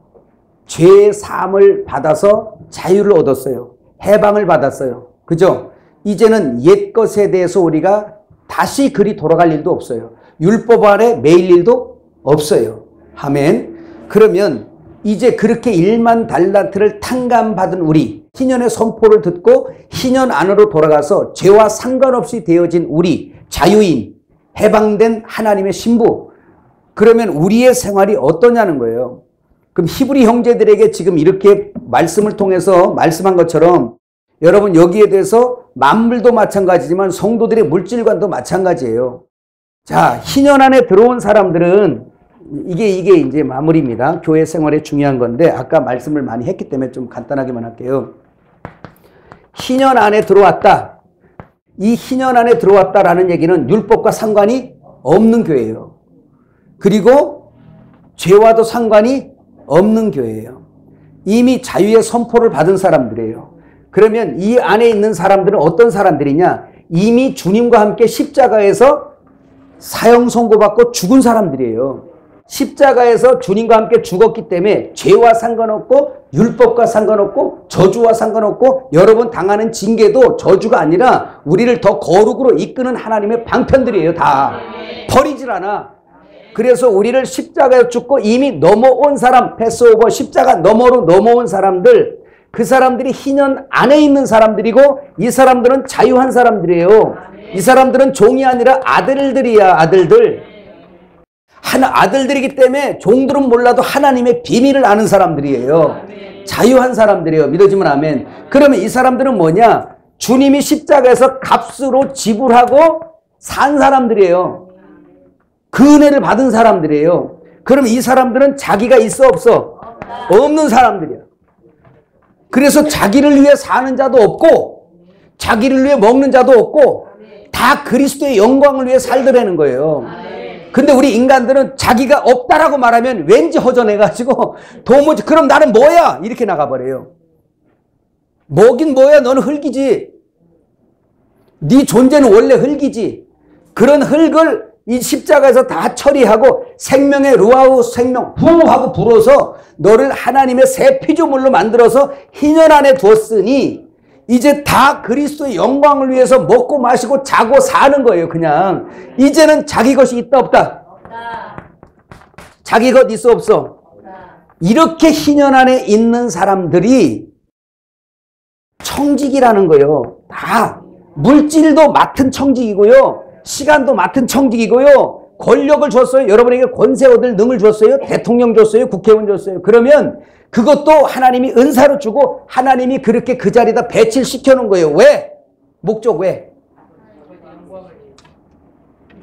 죄의 사함을 받아서 자유를 얻었어요. 해방을 받았어요. 그죠? 이제는 옛 것에 대해서 우리가 다시 그리 돌아갈 일도 없어요. 율법 아래 매일 일도 없어요. 아멘. 그러면 이제 그렇게 1만 달란트를 탕감받은 우리, 희년의 선포를 듣고 희년 안으로 돌아가서 죄와 상관없이 되어진 우리, 자유인, 해방된 하나님의 신부. 그러면 우리의 생활이 어떠냐는 거예요. 그럼 히브리 형제들에게 지금 이렇게 말씀을 통해서 말씀한 것처럼 여러분 여기에 대해서 만물도 마찬가지지만 성도들의 물질관도 마찬가지예요. 자, 희년 안에 들어온 사람들은 이게 이제 마무리입니다. 교회 생활에 중요한 건데 아까 말씀을 많이 했기 때문에 좀 간단하게만 할게요. 희년 안에 들어왔다. 이 희년 안에 들어왔다라는 얘기는 율법과 상관이 없는 교회예요. 그리고 죄와도 상관이 없는 교회예요. 이미 자유의 선포를 받은 사람들이에요. 그러면 이 안에 있는 사람들은 어떤 사람들이냐? 이미 주님과 함께 십자가에서 사형 선고받고 죽은 사람들이에요. 십자가에서 주님과 함께 죽었기 때문에 죄와 상관없고 율법과 상관없고 저주와 상관없고 여러분 당하는 징계도 저주가 아니라 우리를 더 거룩으로 이끄는 하나님의 방편들이에요. 다 버리질 않아. 그래서 우리를 십자가에 죽고 이미 넘어온 사람, 패스오버 십자가 너머로 넘어온 사람들, 그 사람들이 희년 안에 있는 사람들이고 이 사람들은 자유한 사람들이에요. 이 사람들은 종이 아니라 아들들이야. 아들들. 아들들이기 때문에 종들은 몰라도 하나님의 비밀을 아는 사람들이에요. 자유한 사람들이에요. 믿어지면 아멘. 그러면 이 사람들은 뭐냐? 주님이 십자가에서 값으로 지불하고 산 사람들이에요. 그 은혜를 받은 사람들이에요. 그럼 이 사람들은 자기가 있어 없어? 없는 사람들이야. 그래서 자기를 위해 사는 자도 없고 자기를 위해 먹는 자도 없고 다 그리스도의 영광을 위해 살더라는 거예요. 근데 우리 인간들은 자기가 없다라고 말하면 왠지 허전해가지고 도무지 그럼 나는 뭐야? 이렇게 나가버려요. 뭐긴 뭐야? 너는 흙이지. 네 존재는 원래 흙이지. 그런 흙을 이 십자가에서 다 처리하고 생명의 루아우 생명 후하고 불어서 너를 하나님의 새 피조물로 만들어서 희년 안에 두었으니 이제 다 그리스도의 영광을 위해서 먹고 마시고 자고 사는 거예요. 그냥 이제는 자기 것이 있다 없다? 자기 것 있어 없어? 이렇게 희년 안에 있는 사람들이 청직이라는 거예요. 다 물질도 맡은 청직이고요. 시간도 맡은 청직이고요. 권력을 줬어요. 여러분에게 권세 얻을 능을 줬어요. 대통령 줬어요. 국회의원 줬어요. 그러면 그것도 하나님이 은사로 주고 하나님이 그렇게 그 자리에다 배치를 시켜놓은 거예요. 왜? 목적 왜?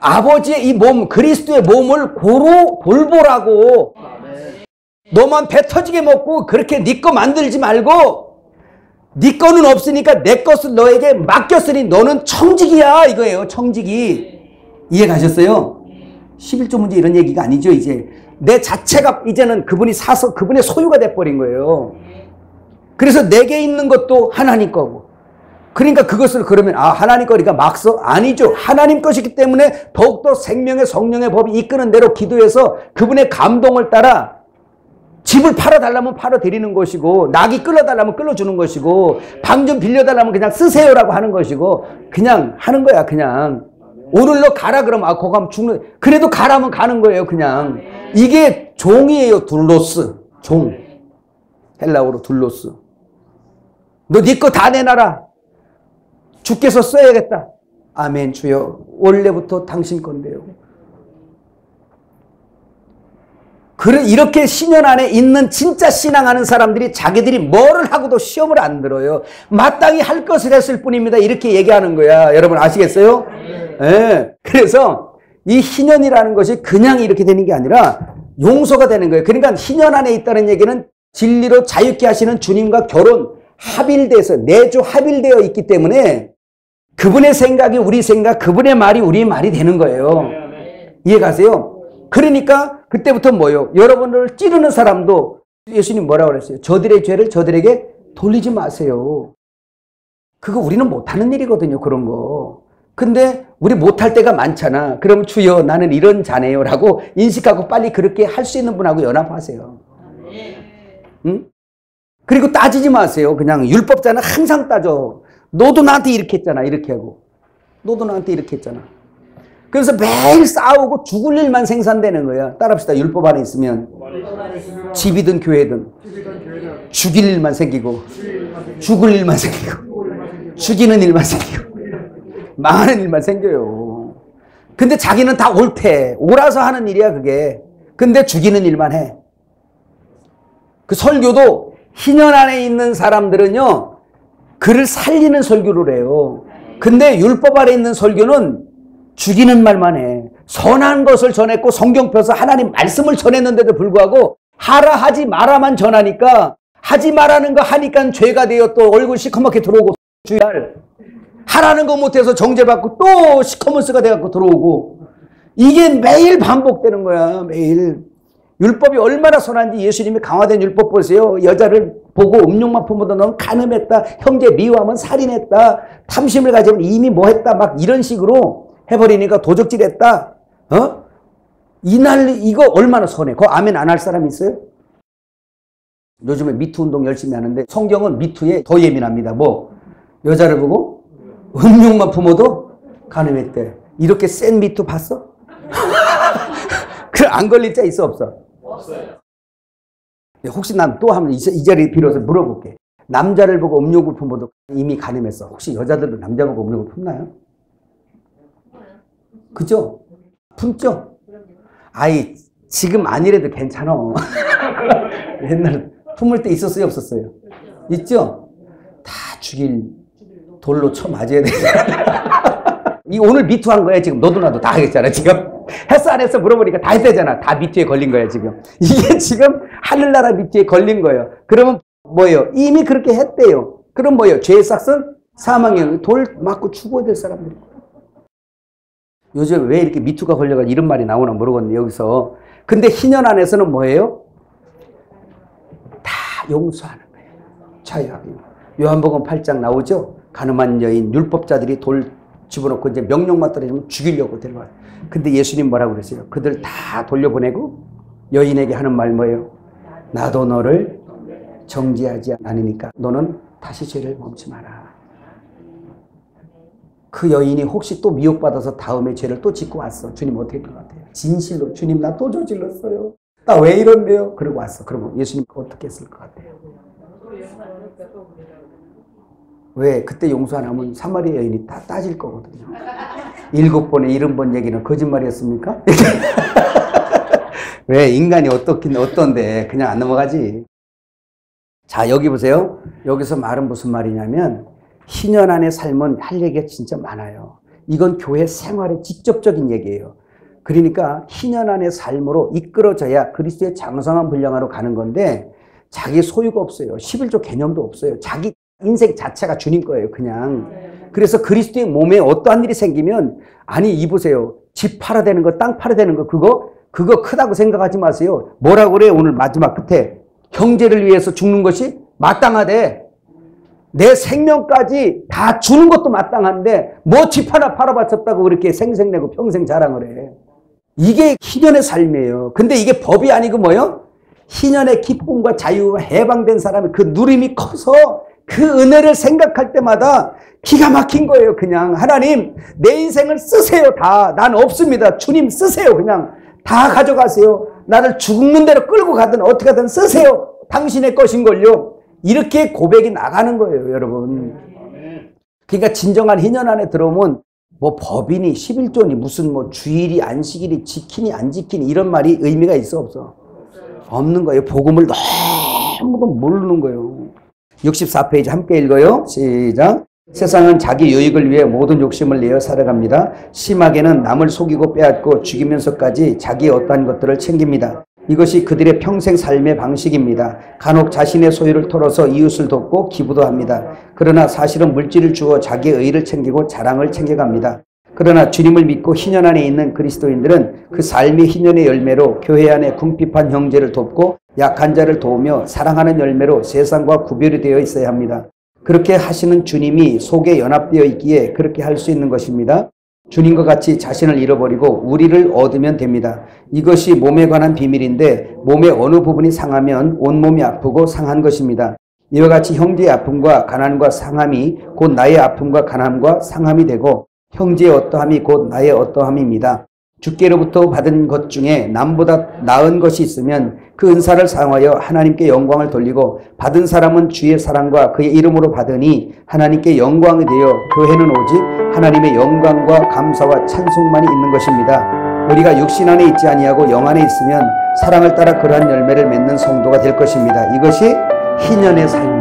아버지의 이 몸, 그리스도의 몸을 고루 돌보라고. 너만 배 터지게 먹고 그렇게 네 거 만들지 말고 네 거는 없으니까 내 것을 너에게 맡겼으니 너는 청직이야 이거예요. 청직이. 이해 가셨어요? 11조 문제 이런 얘기가 아니죠. 이제 내 자체가 이제는 그분이 사서 그분의 소유가 돼버린 거예요. 그래서 내게 있는 것도 하나님 거고. 그러니까 그것을 그러면 하나님 거니까 막 써? 아니죠. 하나님 것이기 때문에 더욱더 생명의 성령의 법이 이끄는 대로 기도해서 그분의 감동을 따라 집을 팔아달라면 팔아드리는 것이고 낙이 끌어달라면 끌어주는 것이고 방 좀 빌려달라면 그냥 쓰세요라고 하는 것이고 그냥 하는 거야. 그냥 오늘 너 가라 그러면 거기 가면 죽는 그래도 가라면 가는 거예요. 그냥 이게 종이에요. 둘로스 종 헬라어로 둘로스. 너 네 거 다 내놔라. 주께서 써야겠다. 아멘 주여 원래부터 당신 건데요. 이렇게 신년 안에 있는 진짜 신앙하는 사람들이 자기들이 뭐를 하고도 시험을 안 들어요. 마땅히 할 것을 했을 뿐입니다. 이렇게 얘기하는 거야. 여러분 아시겠어요? 네. 그래서 이 희년이라는 것이 그냥 이렇게 되는 게 아니라 용서가 되는 거예요. 그러니까 희년 안에 있다는 얘기는 진리로 자유케 하시는 주님과 결혼 합일돼서 내주 합일되어 있기 때문에 그분의 생각이 우리 생각, 그분의 말이 우리 말이 되는 거예요. 이해가세요? 그러니까 그때부터 뭐예요? 여러분을 찌르는 사람도 예수님 뭐라고 그랬어요? 저들의 죄를 저들에게 돌리지 마세요. 그거 우리는 못하는 일이거든요. 그런 거. 근데 우리 못할 때가 많잖아. 그럼 주여 나는 이런 자네요 라고 인식하고 빨리 그렇게 할 수 있는 분하고 연합하세요. 응? 그리고 따지지 마세요. 그냥 율법자는 항상 따져. 너도 나한테 이렇게 했잖아. 이렇게 하고. 너도 나한테 이렇게 했잖아. 그래서 매일 싸우고 죽을 일만 생산되는 거야. 따라합시다. 율법 안에 있으면 집이든 교회든 죽일 일만 생기고 죽을 일만 생기고 죽이는 일만 생기고 망하는 일만 생겨요. 근데 자기는 다 옳대. 옳아서 하는 일이야 그게. 근데 죽이는 일만 해. 그 설교도 희년 안에 있는 사람들은요 그를 살리는 설교를 해요. 근데 율법 아래 있는 설교는 죽이는 말만 해. 선한 것을 전했고 성경 펴서 하나님 말씀을 전했는데도 불구하고 하라 하지 마라만 전하니까 하지 말라는 거 하니까 죄가 되어 또 얼굴 시커멓게 들어오고 주의할 하라는 거 못해서 정죄받고 또 시커먼스가 돼갖고 들어오고 이게 매일 반복되는 거야. 매일. 율법이 얼마나 선한지 예수님이 강화된 율법 보세요. 여자를 보고 음욕만 품어도 넌 간음했다. 형제 미워하면 살인했다. 탐심을 가지면 이미 뭐 했다. 막 이런 식으로 해버리니까 도적질했다. 이거 얼마나 선해. 그거 아멘 안 할 사람 있어요? 요즘에 미투 운동 열심히 하는데 성경은 미투에 더 예민합니다. 뭐 여자를 보고 음욕만 품어도 간음했대. 이렇게 센 미투 봤어? 그럼 안 걸릴 자 있어 없어? 없어요. 혹시 난 또 한번 이 자리에 빌어서 물어볼게. 남자를 보고 음욕을 품어도 이미 간음했어. 혹시 여자들도 남자 보고 음욕을 품나요? 그죠? 품죠? 아이 지금 아니래도 괜찮아. 옛날에 품을 때 있었어요 없었어요? 있죠? 다 죽일 돌로 쳐 맞아야 돼. 이 오늘 미투 한 거야 지금. 너도 나도 다 하겠잖아 지금. 했어 안 했어 물어보니까 다 했대잖아. 다 미투에 걸린 거야 지금. 이게 지금 하늘나라 미투에 걸린 거예요. 그러면 뭐예요? 이미 그렇게 했대요. 그럼 뭐예요? 죄의 싹은 사망이에요. 돌 맞고 죽어야 될 사람들. 요즘 왜 이렇게 미투가 걸려가지고 이런 말이 나오나 모르겠네 여기서. 근데 희년 안에서는 뭐예요? 다 용서하는 거예요. 자유하게. 요한복음 8장 나오죠? 가늠한 여인 율법자들이 돌 집어넣고 이제 명령만 떨어지면 죽이려고 데려와요. 근데 예수님 뭐라고 그랬어요? 그들 다 돌려보내고 여인에게 하는 말 뭐예요? 나도 너를 정죄하지 않으니까 너는 다시 죄를 범치 마라. 그 여인이 혹시 또 미혹받아서 다음에 죄를 또 짓고 왔어. 주님 어떻게 할 것 같아요? 진실로 주님 나 또 저질렀어요. 나 왜 이런데요? 그러고 왔어. 그러면 예수님 어떻게 했을 것 같아요? 왜? 그때 용서 안 하면 사마리아 여인이 다 따질 거거든요. 7번에 70번 얘기는 거짓말이었습니까? 왜? 인간이 어떤데 그냥 안 넘어가지. 자, 여기 보세요. 여기서 말은 무슨 말이냐면 희년안의 삶은 할 얘기가 진짜 많아요. 이건 교회 생활의 직접적인 얘기예요. 그러니까 희년안의 삶으로 이끌어져야 그리스도의 장성한 분량으로 가는 건데 자기 소유가 없어요. 11조 개념도 없어요. 자기 인생 자체가 주님 거예요. 그냥. 그래서 그리스도의 몸에 어떠한 일이 생기면 아니 이보세요. 집 팔아야 되는 거, 땅 팔아야 되는 거 그거 크다고 생각하지 마세요. 뭐라고 그래요? 오늘 마지막 끝에. 형제를 위해서 죽는 것이 마땅하대. 내 생명까지 다 주는 것도 마땅한데 뭐 집 하나 팔아바쳤다고 그렇게 생색내고 평생 자랑을 해. 이게 희년의 삶이에요. 근데 이게 법이 아니고 뭐요? 희년의 기쁨과 자유와 해방된 사람의 그 누림이 커서 그 은혜를 생각할 때마다 기가 막힌 거예요. 그냥 하나님 내 인생을 쓰세요. 다. 난 없습니다. 주님 쓰세요. 그냥 다 가져가세요. 나를 죽는 대로 끌고 가든 어떻게 하든 쓰세요. 당신의 것인걸요. 이렇게 고백이 나가는 거예요. 여러분. 그러니까 진정한 희년 안에 들어오면 뭐 법이니 11조니 무슨 뭐 주일이 안식일이 지키니 안 지키니 이런 말이 의미가 있어 없어? 없는 거예요. 복음을 너무도 모르는 거예요. 64페이지 함께 읽어요. 시작. 세상은 자기 유익을 위해 모든 욕심을 내어 살아갑니다. 심하게는 남을 속이고 빼앗고 죽이면서까지 자기의 어떠한 것들을 챙깁니다. 이것이 그들의 평생 삶의 방식입니다. 간혹 자신의 소유를 털어서 이웃을 돕고 기부도 합니다. 그러나 사실은 물질을 주어 자기의 의를 챙기고 자랑을 챙겨갑니다. 그러나 주님을 믿고 희년 안에 있는 그리스도인들은 그 삶의 희년의 열매로 교회 안에 궁핍한 형제를 돕고 약한 자를 도우며 사랑하는 열매로 세상과 구별이 되어 있어야 합니다. 그렇게 하시는 주님이 속에 연합되어 있기에 그렇게 할 수 있는 것입니다. 주님과 같이 자신을 잃어버리고 우리를 얻으면 됩니다. 이것이 몸에 관한 비밀인데 몸의 어느 부분이 상하면 온몸이 아프고 상한 것입니다. 이와 같이 형제의 아픔과 가난과 상함이 곧 나의 아픔과 가난과 상함이 되고 형제의 어떠함이 곧 나의 어떠함입니다. 주께로부터 받은 것 중에 남보다 나은 것이 있으면 그 은사를 사용하여 하나님께 영광을 돌리고 받은 사람은 주의 사랑과 그의 이름으로 받으니 하나님께 영광이 되어 교회는 오직 하나님의 영광과 감사와 찬송만이 있는 것입니다. 우리가 육신 안에 있지 아니하고 영 안에 있으면 사랑을 따라 그러한 열매를 맺는 성도가 될 것입니다. 이것이 희년의 삶입니다.